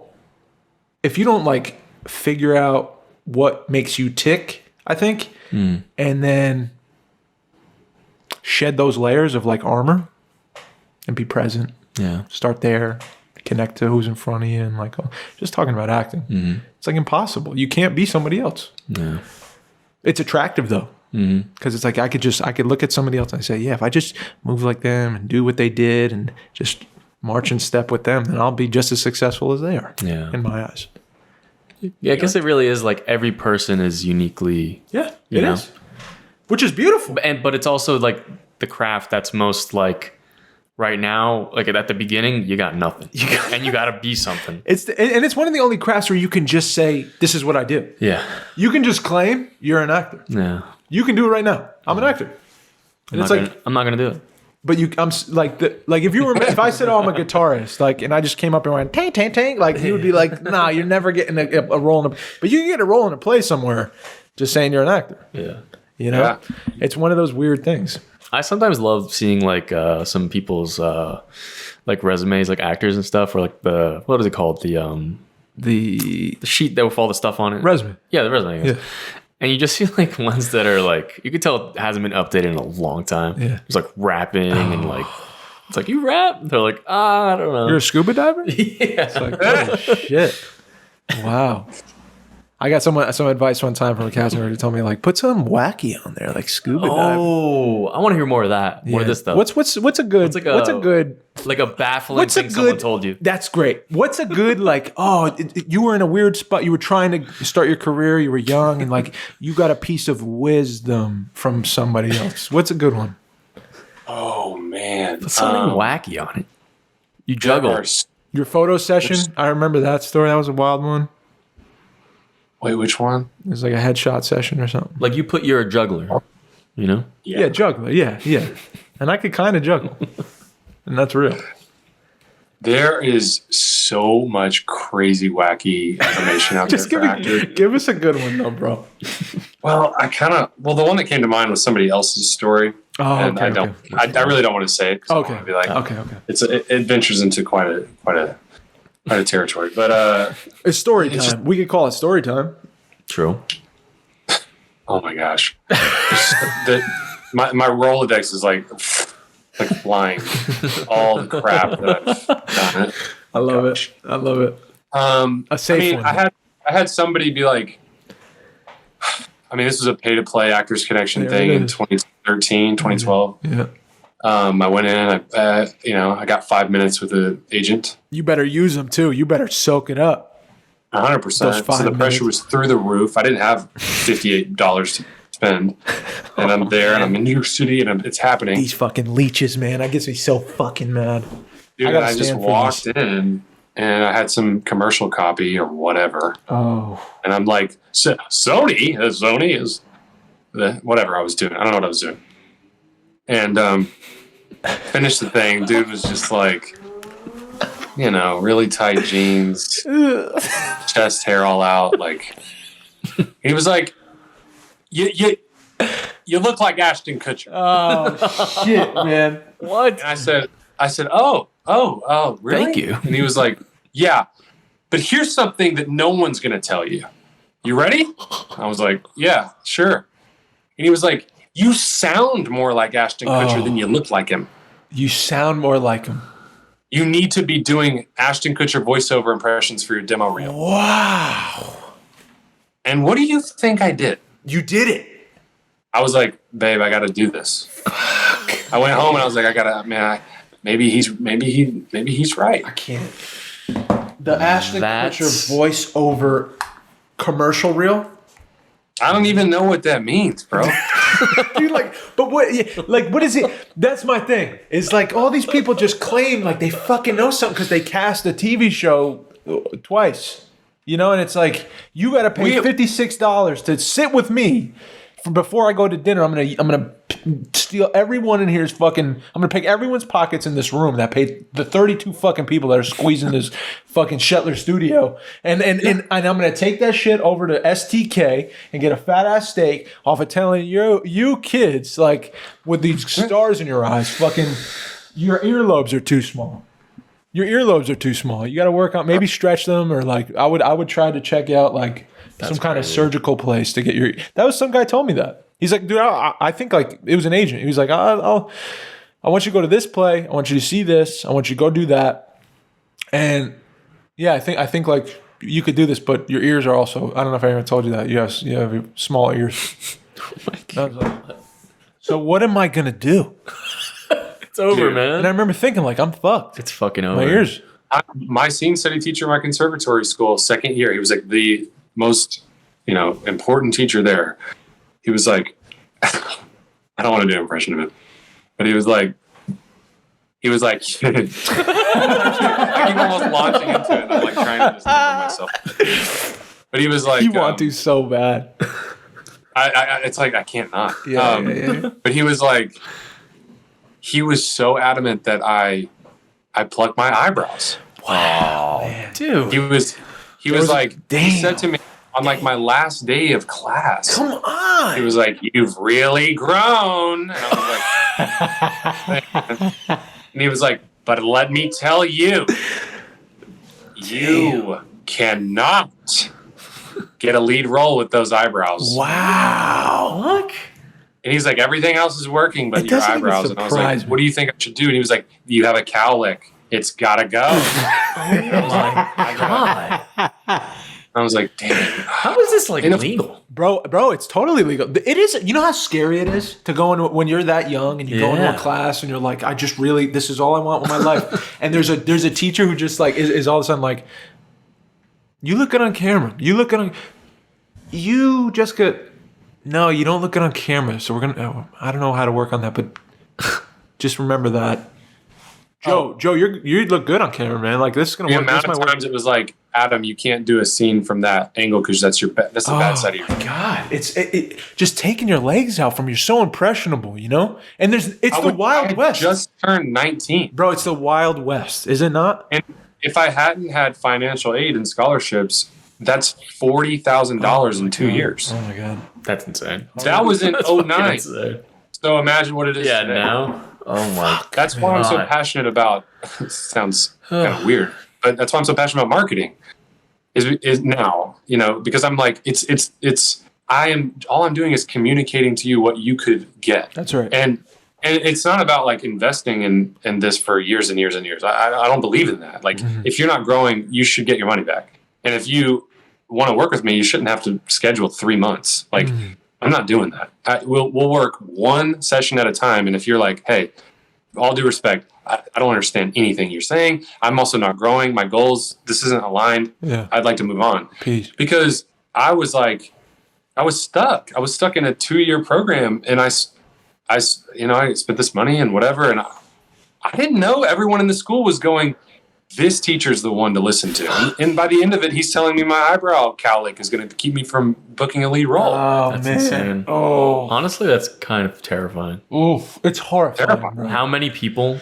like figure out what makes you tick, I think, and then shed those layers of like armor and be present. Yeah. Start there, connect to who's in front of you, and like just talking about acting. Mm-hmm. It's like impossible. You can't be somebody else. Yeah. It's attractive though. Because it's like I could look at somebody else and I say, yeah, if I just move like them and do what they did and just march in step with them, then I'll be just as successful as they are. Yeah. In my eyes. Yeah, I guess it really is like every person is uniquely. Yeah, it is. Which is beautiful. But it's also like the craft that's most like right now, like at the beginning, you got nothing. And you got to be something. It's one of the only crafts where you can just say, this is what I do. Yeah. You can just claim you're an actor. Yeah. You can do it right now. I'm an actor. And I'm not gonna do it. But if I said, oh, I'm a guitarist, like, and I just came up and went, tang, tang, tang, like, you would be like, nah, you're never getting a role in a, but you can get a role in a play somewhere just saying you're an actor. Yeah. You know? Yeah. It's one of those weird things. I sometimes love seeing like some people's like resumes, like actors and stuff, or like the what is it called? The sheet that with all the stuff on it. Resume. Yeah, the resume. I guess. Yeah. And you just see like ones that are like you could tell it hasn't been updated in a long time. Yeah. It's like rapping and like it's like you rap. They're like I don't know. You're a scuba diver? Yeah. It's like, oh shit. Wow. I got some advice one time from a cast member who told me like put some wacky on there, like scuba diving. Oh, I want to hear more of that. More of this stuff. What's a good like a baffling thing someone told you? That's great. What's a good like? Oh, you were in a weird spot. You were trying to start your career. You were young, and like you got a piece of wisdom from somebody else. What's a good one? Oh man, Put something wacky on it. You juggle. Your photo session. I remember that story. That was a wild one. Wait, which one? It was like a headshot session or something. Like you put you're a juggler, you know? Yeah, juggler. Yeah. And I could kind of juggle, and that's real. There is so much crazy, wacky information out Just there for actors. give us a good one, though, bro. Well, the one that came to mind was somebody else's story. Oh, and okay, I really don't want to say it. 'Cause I Okay. want to be like, Okay. it ventures into quite a territory. But It's story time. We could call it story time. True. oh my gosh, my Rolodex is like flying. All the crap that I've done. I love it. A safe one. I had somebody be like, I mean, this was a pay to play Actors Connection thing in 2013, 2012. Yeah. I went in, I got 5 minutes with an agent. You better use them too. You better soak it up. 100%. So the 5 pressure was through the roof. I didn't have $58 to spend. And I'm there and I'm in New York City and it's happening. These fucking leeches, man. I gets me so fucking mad. Dude, I just walked in and I had some commercial copy or whatever. Oh. And I'm like, Sony is whatever I was doing. I don't know what I was doing. And finished the thing. Dude was just like, really tight jeans, chest hair all out. Like, he was like, you look like Ashton Kutcher. Oh shit, man. What? And I said, oh, really? Thank you. And he was like, yeah, but here's something that no one's gonna tell you. You ready? I was like, yeah, sure. And he was like, you sound more like Ashton Kutcher than you look like him. You sound more like him. You need to be doing Ashton Kutcher voiceover impressions for your demo reel. Wow. And what do you think I did? You did it. I was like, babe, I got to do this. Fuck. I went home and I was like, maybe he's right. I can't. The Ashton Kutcher voiceover commercial reel. I don't even know what that means, bro. Dude, what is it? That's my thing. It's like all these people just claim like they fucking know something because they cast a TV show twice, and it's like you got to pay $56 to sit with me before I go to dinner. I'm gonna steal everyone in here's fucking. I'm gonna pick everyone's pockets in this room that paid the 32 fucking people that are squeezing this fucking Shetler studio, and I'm gonna take that shit over to STK and get a fat ass steak off of telling you kids like with these stars in your eyes, fucking your earlobes are too small. Your earlobes are too small. You got to work on maybe stretch them or like I would try to check out like. That's some kind of surgical place to get your. That was some guy told me that. He's like, dude, I think like it was an agent. He was like, I want you to go to this play. I want you to see this. I want you to go do that. And yeah, I think like you could do this, but your ears are also. I don't know if anyone told you that. Yes, you have small ears. Oh like, so what am I gonna do? It's over, man. And I remember thinking like, I'm fucked. It's fucking over. My ears. My scene study teacher in my conservatory school, second year, he was like the most important teacher there. He was like, I don't want to do an impression of him, but he was like I keep almost launching into it. I'm like trying to just think of myself, but he was like, you want to so bad. It's like I can't not. Yeah. But he was like, he was so adamant that I plucked my eyebrows. Wow, man. Dude. He was like, damn. He said to me on like my last day of class. Come on. He was like, you've really grown. And I was like, And he was like, but let me tell you, you cannot get a lead role with those eyebrows. Wow. Look. And he's like, everything else is working, but It your doesn't even eyebrows. And I was like, surprise me. what do you think I should do? And he was like, you have a cowlick. It's gotta go. God. I was like, damn. How is this like legal? Bro, it's totally legal. It is. You know how scary it is to go into when you're that young and you go into a class and you're like, I just really, this is all I want with my life. And there's a teacher who just like is all of a sudden like, you look good on camera. You look good on. You just get. No, you don't look good on camera. So we're gonna. I don't know how to work on that, but just remember that. Joe, you look good on camera, man. Like this is gonna The work. amount of times it was like, Adam, you can't do a scene from that angle because that's the bad side of your. Oh my God, it's just taking your legs out from you're so impressionable, you know. And it's the Wild West. Just turned 19, Bro, it's the Wild West, is it not? and if I hadn't had financial aid and scholarships, that's $40,000 in 2 years. Oh my God, That's insane. That was in That's fucking 09. insane. So imagine what it is Yeah, today. now. Oh my. That's why I'm so God. passionate about. Sounds kind of weird, but that's why I'm so passionate about marketing. Is now, you know, because I'm like, all I'm doing is communicating to you what you could get. that's right. And it's not about like investing in this for years and years and years. I don't believe in that. Like, if you're not growing, you should get your money back. And if you want to work with me, you shouldn't have to schedule 3 months. Like, I'm not doing that. We'll work one session at a time. And if you're like, hey, all due respect, I don't understand anything you're saying. I'm also not growing. My goals, this isn't aligned. Yeah. I'd like to move on. Peace. Because I was stuck. I was stuck in a 2-year program, and I spent this money and whatever. And I didn't know everyone in the school was going, this teacher's the one to listen to. And by the end of it, he's telling me my eyebrow cowlick is going to keep me from booking a lead role. Oh That's man. insane. Oh. Honestly, that's kind of terrifying. Oof. It's horrifying, Terrifying. bro. How many people,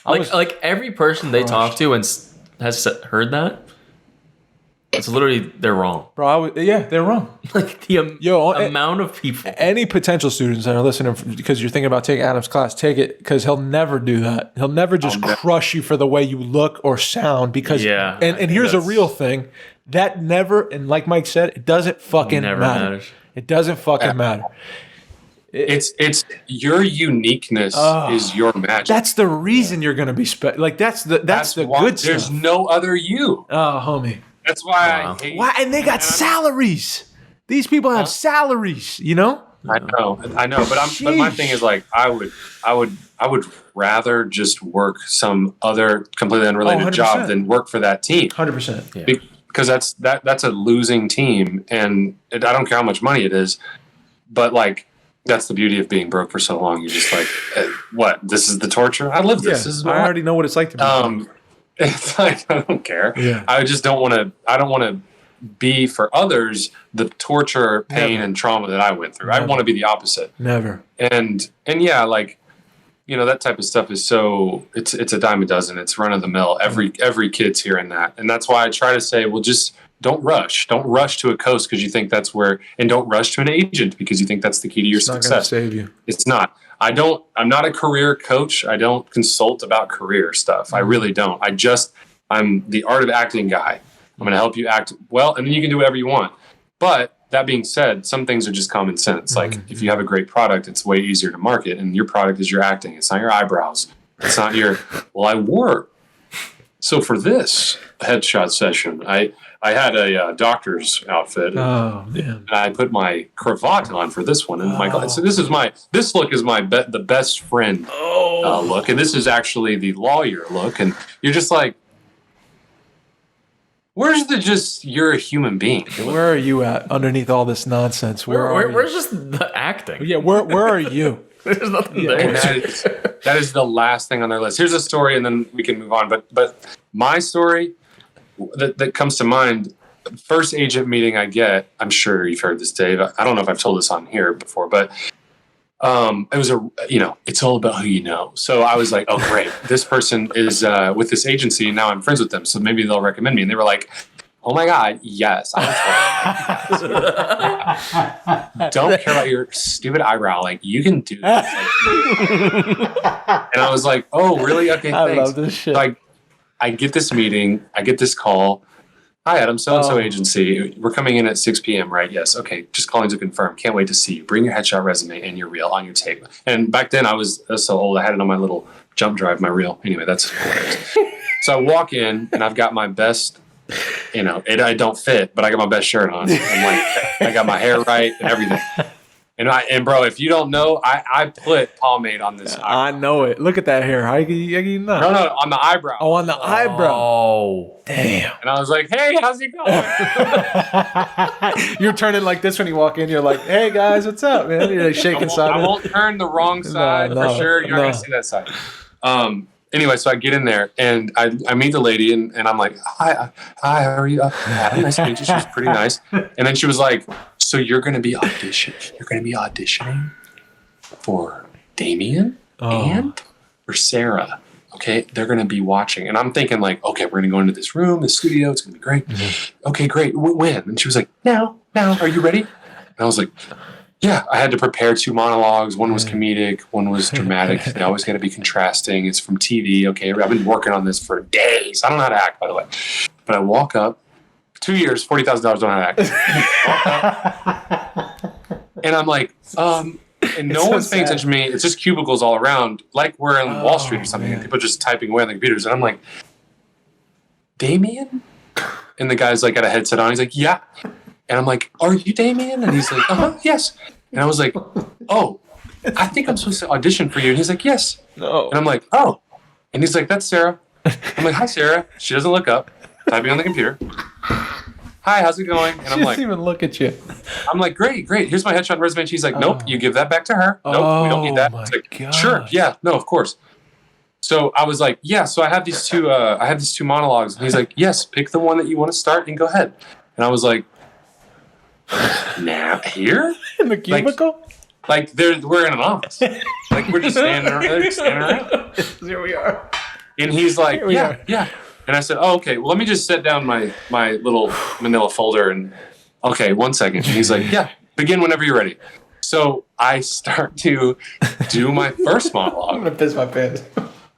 was like every person they talk crushed. to and has heard that, it's literally they're wrong. Bro, they're wrong. Like the amount of people. Any potential students that are listening because you're thinking about taking Adam's class, take it because he'll never do that. He'll never just crush you for the way you look or sound because Yeah, and here's a real thing. That never, and like Mike said, it doesn't fucking Never matter. matters. It doesn't fucking matter. It's your uniqueness is your magic. That's the reason you're gonna be like that's the why good there's stuff. no other you. Oh, homie. That's why Wow. I hate. Why? And they got salaries. These people have salaries, you know? I know, but but my thing is like I would rather just work some other completely unrelated 100%. job than work for that team 100%. Yeah. because that's a losing team, and I don't care how much money it is, but like that's the beauty of being broke for so long. You're just like, what? This is the torture. I live this. This is I my already know what it's like to be. It's like I don't care. Yeah. I just don't want to. I don't want to be for others the torture, pain, and trauma that I went through. I want to be the opposite. Never. And yeah, like that type of stuff is so. It's a dime a dozen. It's run of the mill. Every kid's hearing that, and that's why I try to say, well, just don't rush. Don't rush to a coast because you think that's where, and don't rush to an agent because you think that's the key to your It's not success. going to save you. It's not. I'm not a career coach. I don't consult about career stuff. I really don't. I'm the art of acting guy. I'm going to help you act well, and then you can do whatever you want. But that being said, some things are just common sense. Like if you have a great product, it's way easier to market, and your product is your acting. It's not your eyebrows. It's not your, well, I wore. So for this headshot session, I had a doctor's outfit. Oh, man. And I put my cravat on for this one, and so this look is the best friend look, and this is actually the lawyer look, and you're just like, where's you're a human being? Where are you at underneath all this nonsense? Where's just the acting? Yeah, where are you? There's nothing And there. that is the last thing on their list. Here's a story, and then we can move on. But my story that comes to mind. First agent meeting I get, I'm sure you've heard this, Dave. I don't know if I've told this on here before, but it was it's all about who you know. So I was like, oh, great. This person is with this agency, and now I'm friends with them. So maybe they'll recommend me. And they were like, oh my God, yes. I don't care about your stupid eyebrow. Like, you can do this. Like, and I was like, oh, really? Okay, thanks. I love this shit. So I get this meeting. I get this call. Hi, Adam, so-and-so agency. We're coming in at 6 p.m., right? Yes. Okay. Just calling to confirm. Can't wait to see you. Bring your headshot resume and your reel on your tape. And back then, I was so old. I had it on my little jump drive, my reel. Anyway, that's hilarious. So I walk in, and I've got my best, I don't fit, but I got my best shirt on. I'm like, I got my hair right and everything. And bro, if you don't know, I put pomade on this eyebrow. I know it. Look at that hair. How you know? No, on the eyebrow. Oh, on the eyebrow. Oh, damn. And I was like, hey, how's it going? You're turning like this when you walk in. You're like, hey, guys, what's up, man? You're like shaking side. I won't turn the wrong side for sure. You're not going to see that side. Anyway, so I get in there and I meet the lady and I'm like, hi, how are you? Nice to meet you. She was pretty nice. And then she was like, so you're going to be auditioning for Damien and for Sarah. Okay, they're going to be watching. And I'm thinking like, okay, we're going to go into this room, this studio. It's going to be great. Mm-hmm. Okay, great. When? And she was like, now. Are you ready? And I was like, yeah. I had to prepare 2 monologues. One was comedic. One was dramatic. They always got to be contrasting. It's from TV. Okay, I've been working on this for days. I don't know how to act, by the way. But I walk up. 2 years, $40,000 don't know how to act. And I'm like, and no one's paying attention to me. It's just cubicles all around, like we're in Wall Street or something, and people just typing away on the computers. And I'm like, Damien? And the guy's like got a headset on. He's like, yeah. And I'm like, are you Damien? And he's like, yes. And I was like, oh, I think I'm supposed to audition for you. And he's like, yes. No. And I'm like, oh. And he's like, that's Sarah. I'm like, hi, Sarah. She doesn't look up, typing on the computer. Hi, how's it going? And I'm like, she doesn't even look at you. I'm like, great. Here's my headshot resume. And she's like, nope, you give that back to her. Nope, we don't need that. It's like, sure, yeah, no, of course. So I was like, yeah. So I have these two monologues, and he's like, yes, pick the one that you want to start and go ahead. And I was like, now here in the cubicle, like we're in an office, like we're just standing around. Here we are. And he's like, yeah. And I said, oh, okay, well, let me just set down my little manila folder and, okay, 1 second. And he's like, yeah, begin whenever you're ready. So I start to do my first monologue. I'm going to piss my pants.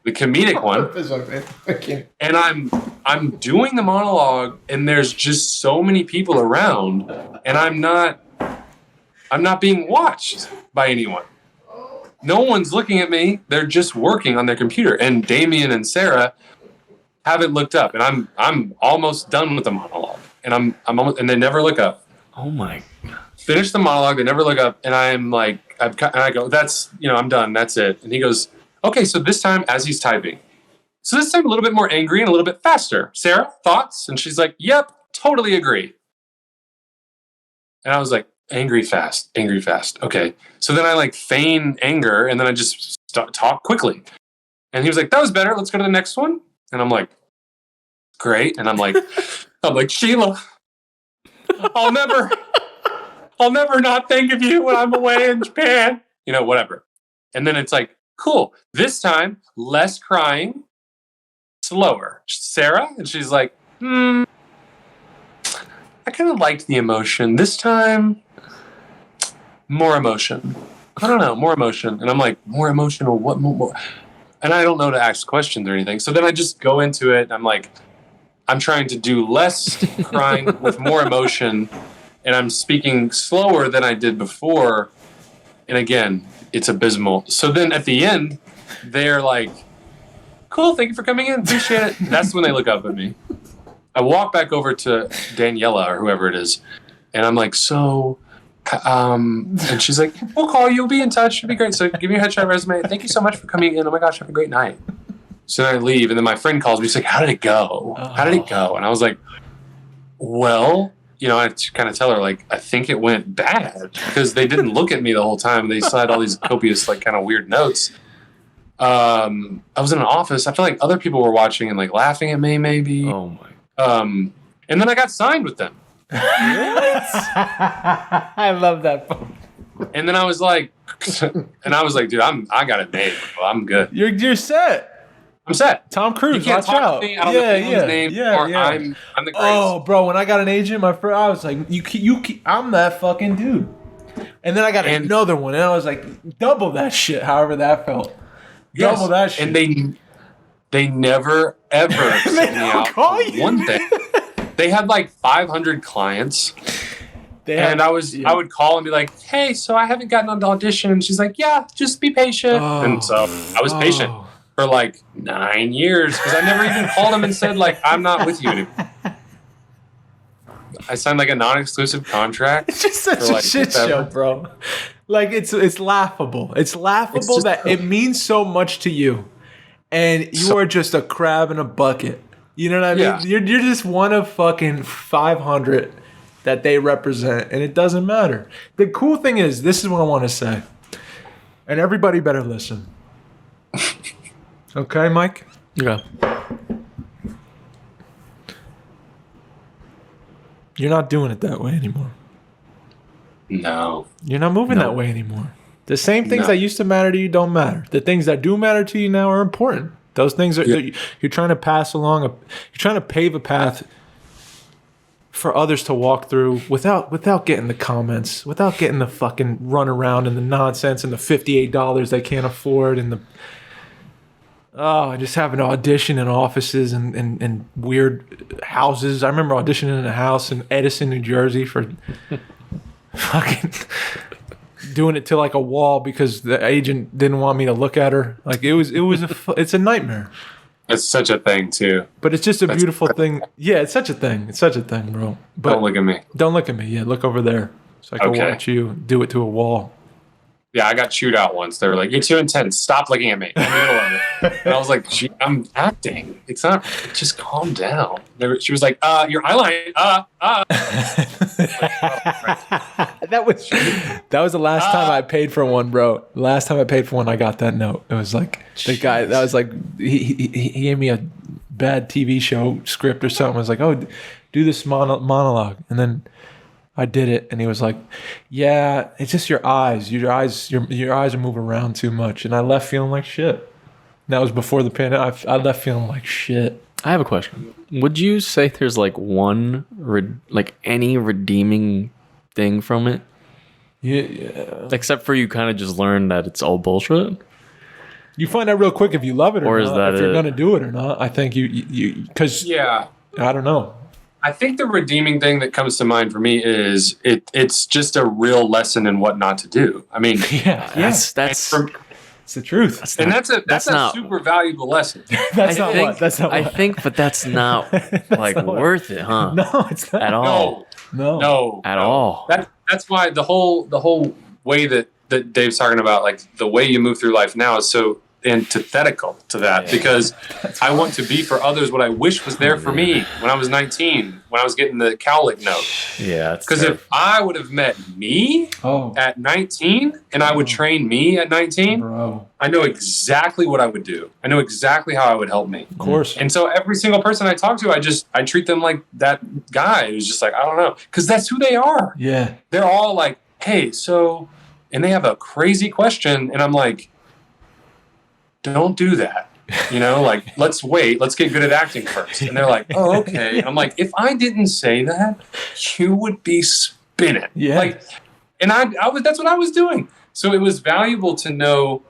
The comedic one. I'm piss my pants. I can't. And I'm doing the monologue and there's just so many people around and I'm not being watched by anyone. No one's looking at me. They're just working on their computer. And Damien and Sarah haven't looked up, and I'm almost done with the monologue, and I'm almost, and they never look up. Oh my! Finish the monologue, they never look up, and I'm like, and I go, that's I'm done, that's it. And he goes, okay, so this time as he's typing, so this time a little bit more angry and a little bit faster. Sarah, thoughts? And she's like, yep, totally agree. And I was like, angry fast. Okay, so then I like feign anger, and then I just talk quickly. And he was like, that was better. Let's go to the next one. And I'm like, great. And I'm like, Sheila, I'll never not think of you when I'm away in Japan. Whatever. And then it's like, cool. This time, less crying, slower. Sarah? And she's like, I kind of liked the emotion. This time, more emotion. I don't know, more emotion. And I'm like, more emotional? What more? And I don't know to ask questions or anything. So then I just go into it. I'm like, I'm trying to do less crying with more emotion. And I'm speaking slower than I did before. And again, it's abysmal. So then at the end, they're like, cool, thank you for coming in. Appreciate it. That's when they look up at me. I walk back over to Daniela or whoever it is. And I'm like, so... and she's like, we'll call you, we'll be in touch, it'll be great. So give me your headshot resume. Thank you so much for coming in. Oh my gosh, have a great night. So then I leave, and then my friend calls me. She's like, how did it go? And I was like, well, I kind of tell her, like, I think it went bad because they didn't look at me the whole time. They still had all these copious, like, kind of weird notes. I was in an office. I feel like other people were watching and like laughing at me maybe. Oh my. And then I got signed with them. I love that. And then I was like, dude, I got it made. Bro. I'm good. You're set. I'm set. Tom Cruise, You can't watch talk out. to me. I don't know anyone's name. Or I'm the greatest. Oh, bro, when I got an agent, I was like, I'm that fucking dude. And then I got another one, and I was like, double that shit. However that felt. Yes. Double that shit. And they never ever sent me out for one thing. They had like 500 clients. And I would call and be like, hey, so I haven't gotten on the audition. And she's like, yeah, just be patient. And so I was patient for like 9 years because I never even called them and said, like, I'm not with you anymore. I signed like a non-exclusive contract. It's just such a shit show, bro. Like, it's laughable. It's laughable that it means so much to you. And you are just a crab in a bucket. You know what I mean? Yeah. You're just one of fucking 500 that they represent, and it doesn't matter. The cool thing is, this is what I want to say, and everybody better listen. Okay, Mike? Yeah. You're not doing it that way anymore. No. You're not moving that way anymore. The same things that used to matter to you don't matter. The things that do matter to you now are important. Those things are you're trying to pass along. You're trying to pave a path for others to walk through without getting the comments, without getting the fucking run around and the nonsense and the $58 they can't afford and just having to audition in offices and weird houses. I remember auditioning in a house in Edison, New Jersey for fucking doing it to like a wall because the agent didn't want me to look at her. Like it's a nightmare. It's such a thing too. But it's just a beautiful thing. Yeah, it's such a thing. It's such a thing, bro. But don't look at me. Don't look at me. Yeah, look over there. So I can watch you do it to a wall. Yeah, I got chewed out once. They were like, you're too intense. Stop looking at me. In the middle of it. And I was like, I'm acting. It's not, just calm down. She was like, your eyeline, That was the last time I paid for one, bro. The last time I paid for one, I got that note. It was like, the guy, that was like, he gave me a bad TV show script or something. I was like, oh, do this monologue. And then I did it, and he was like, "Yeah, it's just your eyes. Your eyes are moving around too much." And I left feeling like shit. And that was before the pandemic. I left feeling like shit. I have a question. Would you say there's like any redeeming thing from it? Yeah. Except for you kind of just learn that it's all bullshit. You find out real quick if you love it or is not, that if you're gonna do it or not. I think you because I don't know. I think the redeeming thing that comes to mind for me is it's just a real lesson in what not to do. I mean, that's it's the truth. That's a super valuable lesson. That's not what. I think, but that's not worth it, huh? No, it's not at all. No, at all. That's why the whole way that Dave's talking about, like the way you move through life now, is so antithetical to that because I want to be for others what I wish was there for me when I was 19, when I was getting the cowlick note. Yeah, because if I would have met me at 19 and I would train me at 19, I know exactly what I would do. I know exactly how I would help me. Of course. And so every single person I talk to, I treat them like that guy who's just like, I don't know, because that's who they are. Yeah. They're all like, hey, so, and they have a crazy question, and I'm like, don't do that. Like, let's wait. Let's get good at acting first. And they're like, oh, okay. And I'm like, if I didn't say that, you would be spinning. Yeah. Like, and that's what I was doing. So it was valuable to know,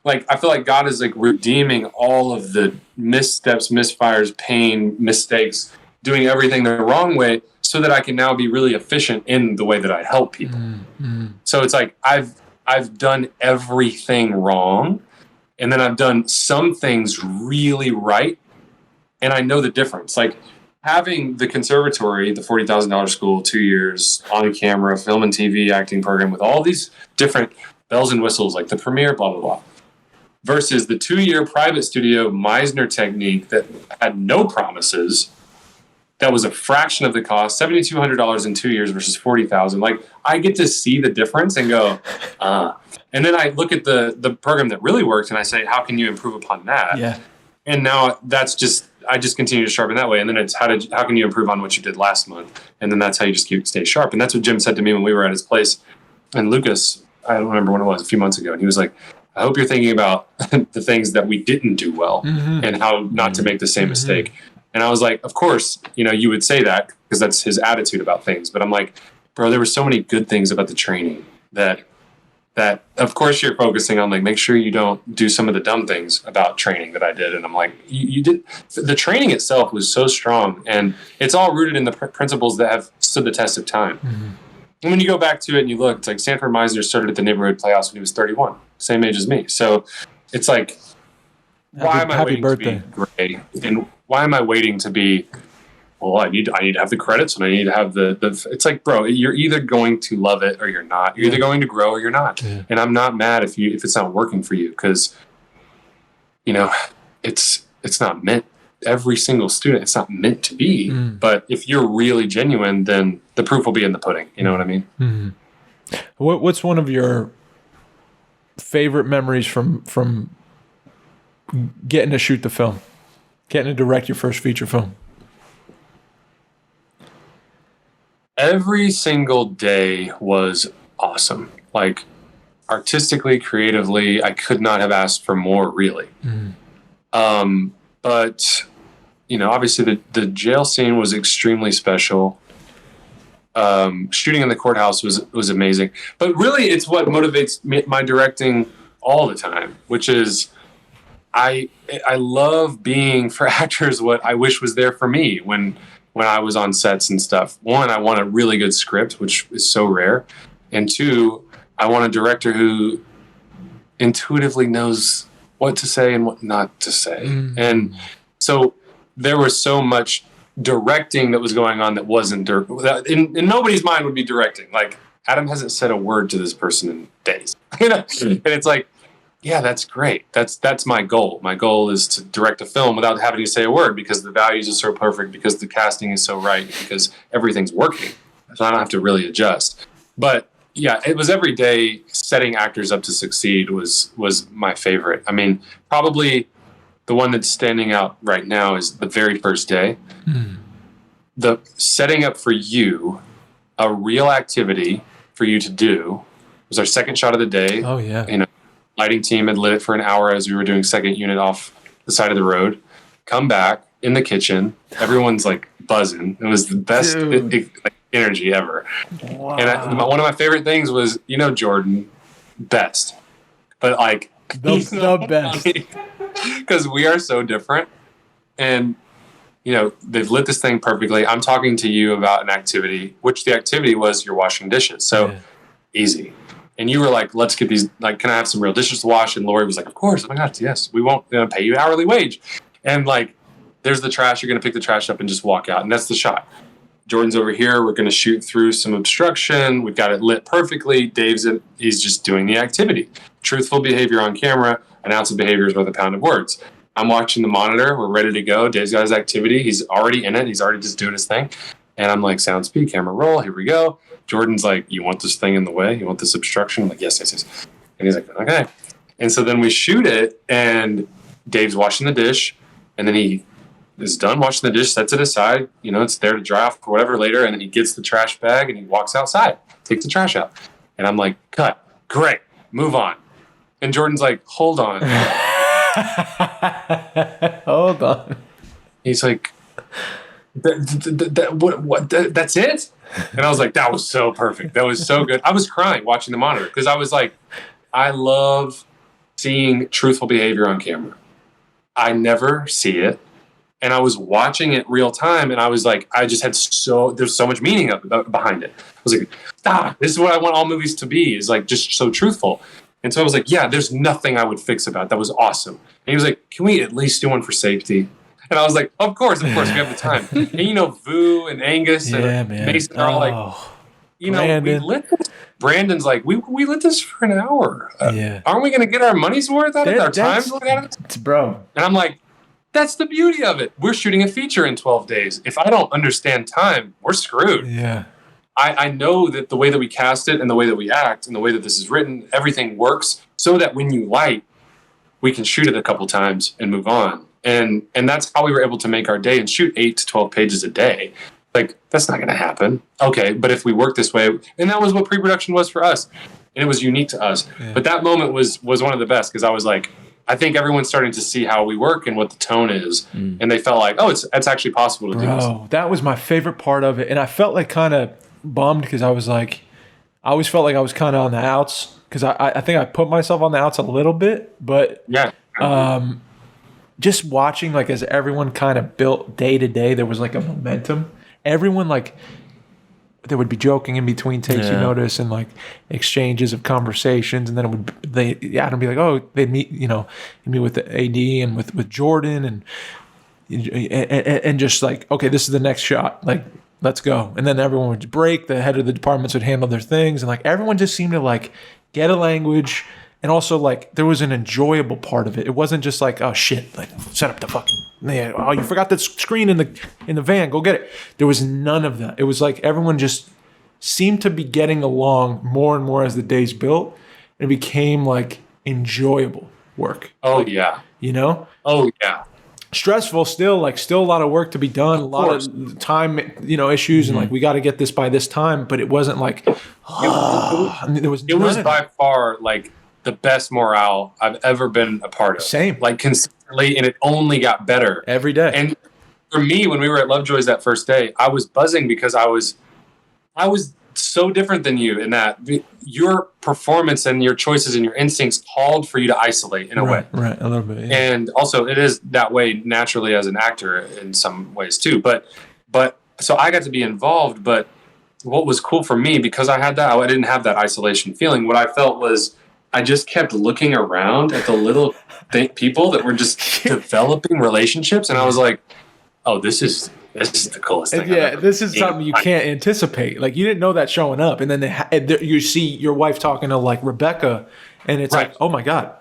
like, I feel like God is like redeeming all of the missteps, misfires, pain, mistakes, doing everything the wrong way so that I can now be really efficient in the way that I help people. Mm-hmm. So it's like, I've done everything wrong. And then I've done some things really right, and I know the difference. Like having the conservatory, the $40,000 school, 2 years on camera, film and TV acting program with all these different bells and whistles, like the premiere, blah, blah, blah, versus the 2-year private studio Meisner technique that had no promises. That was a fraction of the cost, $7,200 in 2 years versus $40,000. Like I get to see the difference and go, and then I look at the program that really worked and I say, how can you improve upon that? Yeah. And now I just continue to sharpen that way. And then it's how can you improve on what you did last month? And then that's how you just stay sharp. And that's what Jim said to me when we were at his place. And Lucas, I don't remember when it was, a few months ago. And he was like, I hope you're thinking about the things that we didn't do well and how not to make the same mistake. And I was like, of course, you would say that because that's his attitude about things. But I'm like, bro, there were so many good things about the training that of course you're focusing on, like, make sure you don't do some of the dumb things about training that I did. And I'm like, you did. The training itself was so strong, and it's all rooted in the principles that have stood the test of time. And when you go back to it and you look, it's like Sanford Meisner started at the neighborhood playoffs when he was 31, same age as me. So it's like, why am I waiting to be great? And why am I waiting to be, well, I need to have the credits and I need to have the it's like, bro, you're either going to love it or you're not. You're either going to grow or you're not. Yeah. And I'm not mad if it's not working for you, because it's not meant, every single student, it's not meant to be. But if you're really genuine, then the proof will be in the pudding. You know what I mean? What's one of your favorite memories from getting to shoot the film, getting to direct your first feature film? Every single day was awesome. Like, artistically, creatively, I could not have asked for more, really. But obviously the jail scene was extremely special. Shooting in the courthouse was amazing. But really, it's what motivates my directing all the time, which is I love being for actors what I wish was there for me when I was on sets and stuff. One, I want a really good script, which is so rare. And two, I want a director who intuitively knows what to say and what not to say. And so there was so much directing that was going on that wasn't in nobody's mind would be directing. Like, Adam hasn't said a word to this person in days. And it's like, yeah, that's great. That's my goal. My goal is to direct a film without having to say a word, because the values are so perfect, because the casting is so right, because everything's working. So I don't have to really adjust. But yeah, it was every day setting actors up to succeed was my favorite. I mean, probably the one that's standing out right now is the very first day. The setting up for you a real activity for you to do was our second shot of the day. Oh yeah. Lighting team had lit it for an hour as we were doing second unit off the side of the road. Come back in the kitchen, everyone's like buzzing. It was the best energy ever. Wow. And one of my favorite things was, Jordan, best, but like the best, because we are so different. And they've lit this thing perfectly. I'm talking to you about an activity, which the activity was you're washing dishes. So easy. And you were like, let's get these, like, can I have some real dishes to wash? And Lori was like, of course. Oh my God, yes. We won't pay you hourly wage. And like, there's the trash. You're going to pick the trash up and just walk out. And that's the shot. Jordan's over here. We're going to shoot through some obstruction. We've got it lit perfectly. He's just doing the activity. Truthful behavior on camera. An ounce of behavior is worth a pound of words. I'm watching the monitor. We're ready to go. Dave's got his activity. He's already in it. He's already just doing his thing. And I'm like, sound speed, camera roll. Here we go. Jordan's like, you want this thing in the way? You want this obstruction? I'm like, yes. And he's like, okay. And so then we shoot it, and Dave's washing the dish, and then he is done washing the dish, sets it aside. It's there to dry off or whatever later, and then he gets the trash bag, and he walks outside, takes the trash out. And I'm like, cut. Great. Move on. And Jordan's like, hold on. Hold on. He's like, that's it? And I was like, that was so perfect. That was so good. I was crying watching the monitor, because I was like, I love seeing truthful behavior on camera. I never see it. And I was watching it real time, and I was like, there's so much meaning behind it. I was like, stop. This is what I want all movies to be, is like just so truthful. And so I was like, yeah, there's nothing I would fix about it. That was awesome. And he was like, can we at least do one for safety? And I was like, of course, we have the time. And Vu and Angus and Mason are all like, Brandon. We lit this. Brandon's like, we lit this for an hour. Aren't we going to get our money's worth out of it? Our time's worth out of it? Bro. And I'm like, that's the beauty of it. We're shooting a feature in 12 days. If I don't understand time, we're screwed. Yeah. I know that the way that we cast it and the way that we act and the way that this is written, everything works so that when you light, we can shoot it a couple times and move on. And that's how we were able to make our day and shoot 8 to 12 pages a day. Like, that's not going to happen. Okay, but if we work this way, and that was what pre-production was for us. and it was unique to us. Yeah. But that moment was one of the best because I was like, I think everyone's starting to see how we work and what the tone is, and they felt like, oh, it's actually possible to do this. That was my favorite part of it, and I felt like kind of bummed because I was like, I always felt like I was kind of on the outs because I think I put myself on the outs a little bit, but yeah. Just watching like as everyone kind of built day to day, there was like a momentum. Everyone like there would be joking in between takes, you notice, and like exchanges of conversations, and then Adam would be like, oh, they'd meet with the AD and with Jordan and just like, okay, this is the next shot, like let's go, and then everyone would break. The head of the departments would handle their things, and like everyone just seemed to like get a language. And also, like, there was an enjoyable part of it. It wasn't just like, oh shit, like set up the fucking oh, you forgot the screen in the van, go get it. There was none of that. It was like everyone just seemed to be getting along more and more as the days built. It became like enjoyable work. Oh yeah, Oh yeah. Stressful still a lot of work to be done, a lot of time, issues, and like we got to get this by this time. But it wasn't like there was. It was by far like the best morale I've ever been a part of. Same. Like consistently, and it only got better. Every day. And for me, when we were at Lovejoy's that first day, I was buzzing because I was so different than you in that your performance and your choices and your instincts called for you to isolate in a way. Right, a little bit. Yeah. And also it is that way naturally as an actor in some ways too. But so I got to be involved, but what was cool for me, because I had that, I didn't have that isolation feeling. What I felt was I just kept looking around at the little people that were just developing relationships, and I was like, "Oh, this is the coolest thing." Yeah, this is something you can't anticipate. Like you didn't know that showing up, and then you see your wife talking to like Rebecca, and it's like, "Oh my god."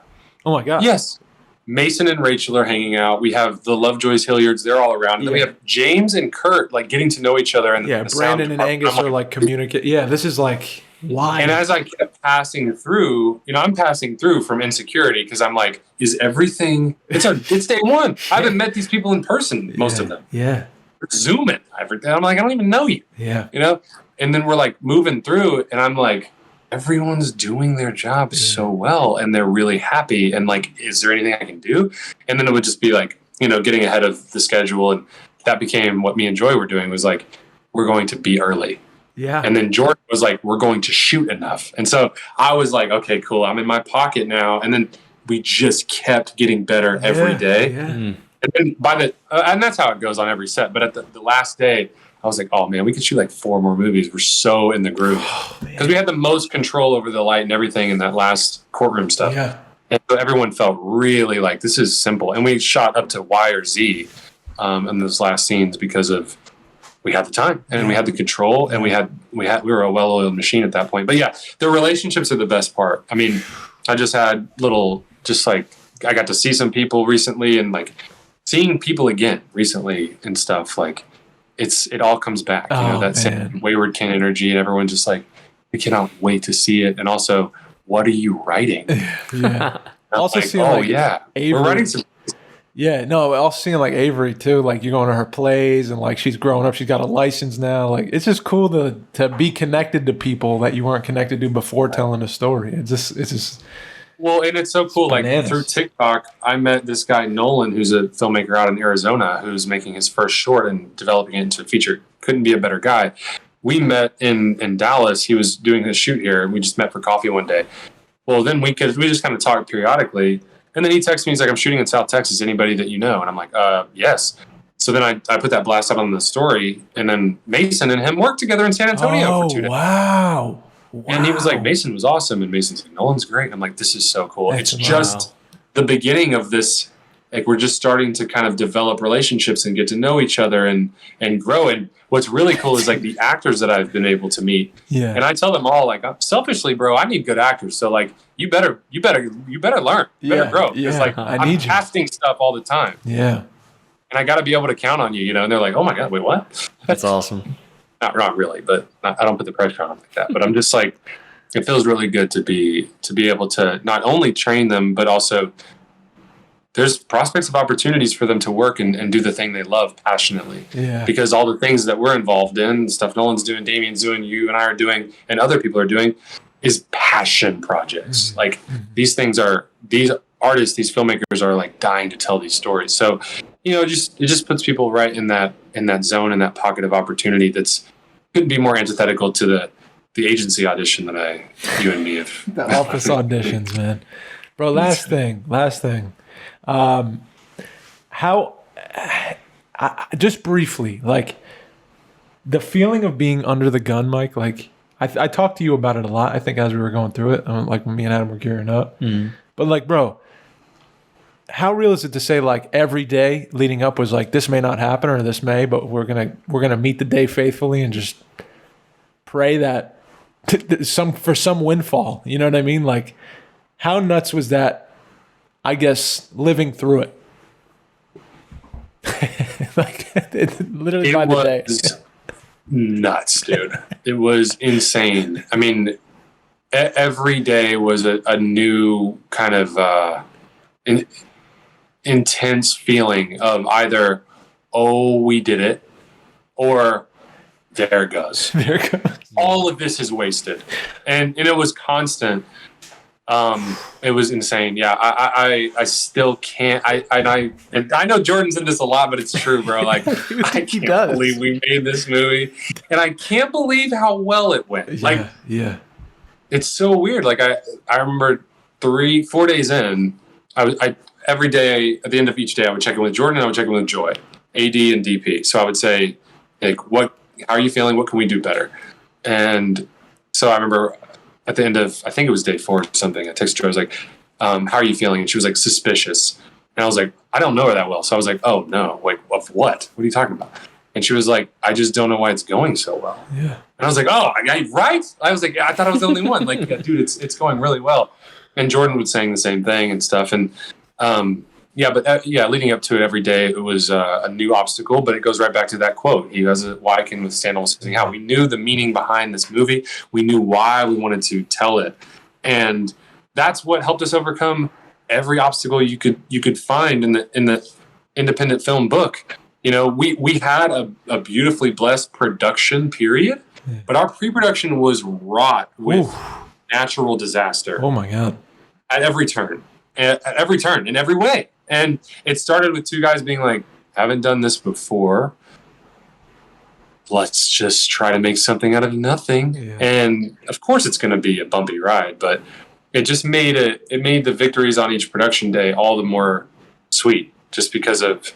Yes, Mason and Rachel are hanging out. We have the Lovejoys, Hilliards; they're all around. And then we have James and Kurt like getting to know each other, and Brandon and Angus are like communicate. Yeah, this is like. Why? And as I kept passing through, I'm passing through from insecurity because I'm like, is everything? It's day one. I haven't met these people in person, most of them. Yeah. We're Zooming. I'm like, I don't even know you. Yeah. And then we're like moving through, and I'm like, everyone's doing their job so well, and they're really happy. And like, is there anything I can do? And then it would just be like, getting ahead of the schedule, and that became what me and Joy were doing. Was like, we're going to be early. Yeah. And then Jordan was like, we're going to shoot enough. And so I was like, okay, cool. I'm in my pocket now. And then we just kept getting better every day. Yeah. And then and that's how it goes on every set. But at the last day, I was like, oh man, we could shoot like 4 more movies. We're so in the groove. Because we had the most control over the light and everything in that last courtroom stuff. Yeah. And so everyone felt really like, this is simple. And we shot up to Y or Z in those last scenes because we had the time and we had the control, and we were a well-oiled machine at that point. But yeah, the relationships are the best part. I mean, I just had I got to see some people recently, and like seeing people again recently and stuff, like it all comes back, that same Wayward Ken energy, and everyone's just like, we cannot wait to see it. And also, what are you writing? Yeah. Also like, seeing Avery. We're writing some. Yeah, no, also seeing like Avery too, like you're going to her plays, and like she's growing up, she's got a license now. Like it's just cool to be connected to people that you weren't connected to before telling a story. It's just well, and it's so cool. Like through TikTok, I met this guy Nolan, who's a filmmaker out in Arizona, who's making his first short and developing it into a feature. Couldn't be a better guy. We met in Dallas. He was doing his shoot here, and we just met for coffee one day. Well, then we just kind of talked periodically. And then he texts me, he's like, I'm shooting in South Texas. Anybody that you know? And I'm like, yes. So then I put that blast out on the story. And then Mason and him worked together in San Antonio for 2 days. Wow. And he was like, Mason was awesome. And Mason's like, Nolan's great. I'm like, this is so cool. It's just the beginning of this. Like, we're just starting to kind of develop relationships and get to know each other and grow. And what's really cool is like the actors that I've been able to meet. Yeah. And I tell them all, like, selfishly, bro, I need good actors. So like, you better learn, you better grow. Because like, I'm casting stuff all the time. Yeah. And I got to be able to count on you, And they're like, oh my God, wait, what? That's awesome. Not really, but I don't put the pressure on them like that. But I'm just like, it feels really good to be able to not only train them, but also there's prospects of opportunities for them to work and do the thing they love passionately. Yeah. Because all the things that we're involved in, stuff Nolan's doing, Damien's doing, you and I are doing, and other people are doing, is passion projects. Like these artists, these filmmakers are like dying to tell these stories. So, it just puts people right in that zone, in that pocket of opportunity that's couldn't be more antithetical to the agency audition that you and me have. The office auditions, man. Bro, last thing. Just briefly, like the feeling of being under the gun, Mike, like I talked to you about it a lot, I think, as we were going through it, like when me and Adam were gearing up. But like, bro, how real is it to say like every day leading up was like, this may not happen or this may, but we're gonna meet the day faithfully and just pray that for some windfall, you know what I mean? Like, how nuts was that, I guess, living through it? Like, literally by the day. Nuts, dude. It was insane. I mean, every day was a new kind of intense feeling of either, oh, we did it, or there it goes. There it goes. All of this is wasted. And it was constant. It was insane. Yeah, I still can't. I know Jordan's in this a lot, but it's true, bro. Like, I can't believe we made this movie, and I can't believe how well it went. Like, it's so weird. Like, I remember 3-4 days in, I every day at the end of each day I would check in with Jordan and I would check in with Joy, AD and DP. So I would say, like, how are you feeling? What can we do better? And so I remember at the end of, I think it was day 4 or something, I texted Joy, I was like, how are you feeling? And she was like, suspicious. And I was like, I don't know her that well. So I was like, oh no, like, of what? What are you talking about? And she was like, I just don't know why it's going so well. Yeah. And I was like, oh, right? I was like, I thought I was the only one. Like, dude, it's going really well. And Jordan was saying the same thing and stuff. And leading up to it every day, it was a new obstacle, but it goes right back to that quote. He has why can withstand almost anything. How we knew the meaning behind this movie. We knew why we wanted to tell it. And that's what helped us overcome every obstacle you could find in the independent film book. We had a beautifully blessed production period, but our pre-production was wrought with natural disaster. Oh my God. At every turn, in every way. And it started with 2 guys being like, haven't done this before. Let's just try to make something out of nothing. Yeah. And of course it's going to be a bumpy ride, but it just made the victories on each production day all the more sweet, just because of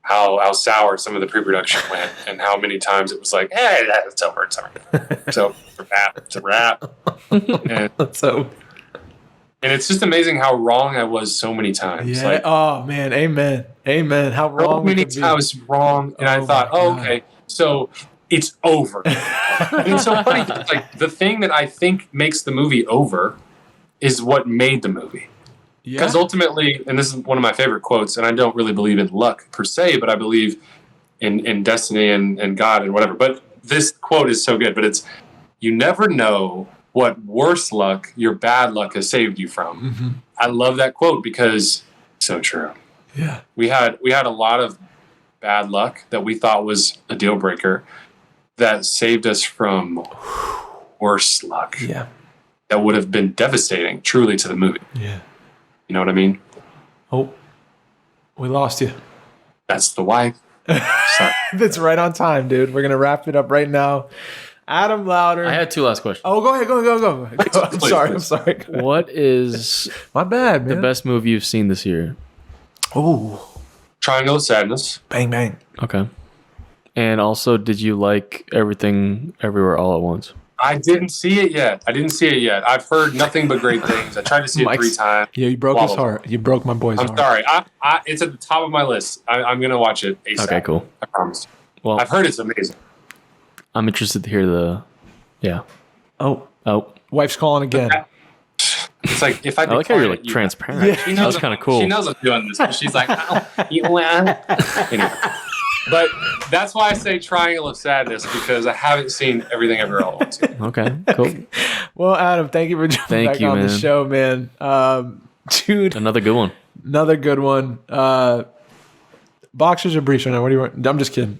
how sour some of the pre-production went and how many times it was like, hey, it's over. It's a wrap. And it's just amazing how wrong I was so many times. Yeah. Like, oh man, amen. How wrong. So many times I was wrong, and I thought, okay, so it's over. And it's so funny. Like, the thing that I think makes the movie over is what made the movie. Because ultimately, and this is one of my favorite quotes, and I don't really believe in luck per se, but I believe in destiny and God and whatever. But this quote is so good. But it's, you never know what worse luck your bad luck has saved you from. Mm-hmm. I love that quote because it's so true. Yeah. We had a lot of bad luck that we thought was a deal breaker that saved us from worse luck. Yeah. That would have been devastating truly to the movie. Yeah. You know what I mean? Oh, we lost you. That's the why. That's right on time, dude. We're going to wrap it up right now. Adam Lowder. I had 2 last questions. Oh, go ahead. Go. I'm sorry. What is my bad, man. The best movie you've seen this year? Oh, Triangle of Sadness. Bang bang. Okay. And also, did you like Everything Everywhere All at Once? I didn't see it yet. I've heard nothing but great things. I tried to see it 3 times. Yeah, you broke his heart. You broke my boy's heart. I'm sorry. It's at the top of my list. I'm going to watch it ASAP. Okay, cool. I promise. Well, I've heard it's amazing. I'm interested to hear the... Yeah. Oh. Wife's calling again. It's like, if I like how you're like transparent. Yeah. She knows that was kind of cool. She knows I'm doing this, but she's like, Anyway. But that's why I say Triangle of Sadness, because I haven't seen Everything Everywhere All at Once. Okay, cool. Well, Adam, thank you for jumping back on the show, man. Dude. Another good one. Boxers or briefs right now? What do you want? I'm just kidding.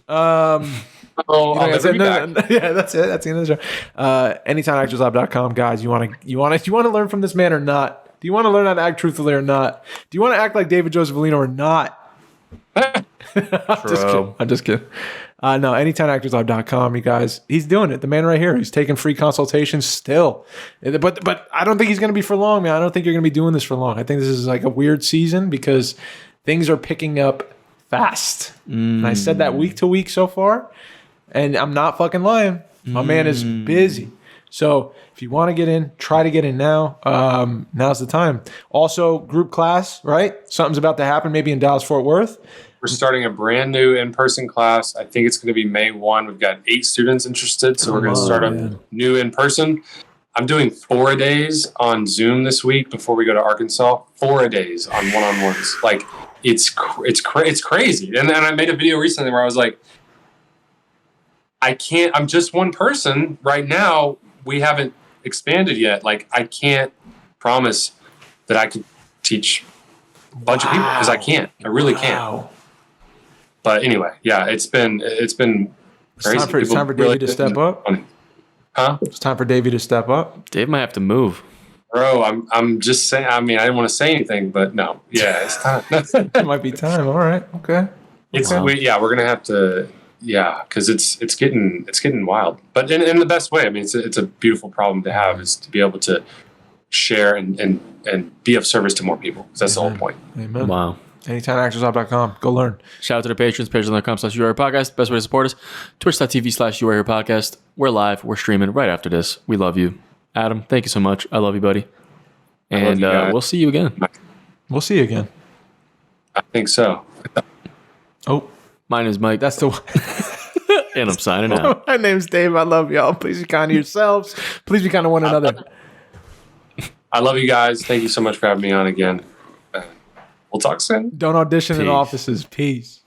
Oh, I'll That's never it. be back. No. Yeah, that's it. That's the end of the show. AnytownActorsLab.com, guys. You want to learn from this man or not? Do you want to learn how to act truthfully or not? Do you want to act like David Josephalino or not? I'm just kidding. No, AnytownActorsLab.com, you guys. He's doing it. The man right here. He's taking free consultations still. But I don't think he's going to be for long, man. I don't think you're going to be doing this for long. I think this is like a weird season because things are picking up fast. And I said that week to week so far, and I'm not fucking lying. My man is busy. So if you want to get in, try to get in now. Now's the time. Also, group class, right? Something's about to happen maybe in Dallas-Fort Worth. We're starting a brand new in-person class. I think it's going to be May 1. We've got 8 students interested, so we're going to start a new in-person. I'm doing 4-a-days on Zoom this week before we go to Arkansas. 4-a-days on one-on-ones. Like, it's crazy. And I made a video recently where I was like, I'm just one person right now. We haven't expanded yet. Like, I can't promise that I could teach a bunch of people because I can't. I really can't. But anyway, yeah, it's been crazy. It's time for Davey to step up. Huh? It's time for Davey to step up. Dave might have to move. Bro, I'm just saying. I mean, I didn't want to say anything, but no, yeah, it's time. It might be time. All right, okay. We're gonna have to, because it's getting wild, but in the best way. I mean, it's a beautiful problem to have, is to be able to share and be of service to more people. That's the whole point. Amen. Wow. AnytownActorsLab.com. Go learn. Shout out to the patrons, patreon.com/URPodcast. Best way to support us, twitch.tv/URPodcast. We're live. We're streaming right after this. We love you. Adam, thank you so much. I love you, buddy. And we'll see you again. We'll see you again. I think so. Oh, my name is Mike. that's the one. And I'm signing out. My name's Dave. I love y'all. Please be kind to yourselves. Please be kind to one another. I love you guys. Thank you so much for having me on again. We'll talk soon. Don't audition in Peace. offices. Peace.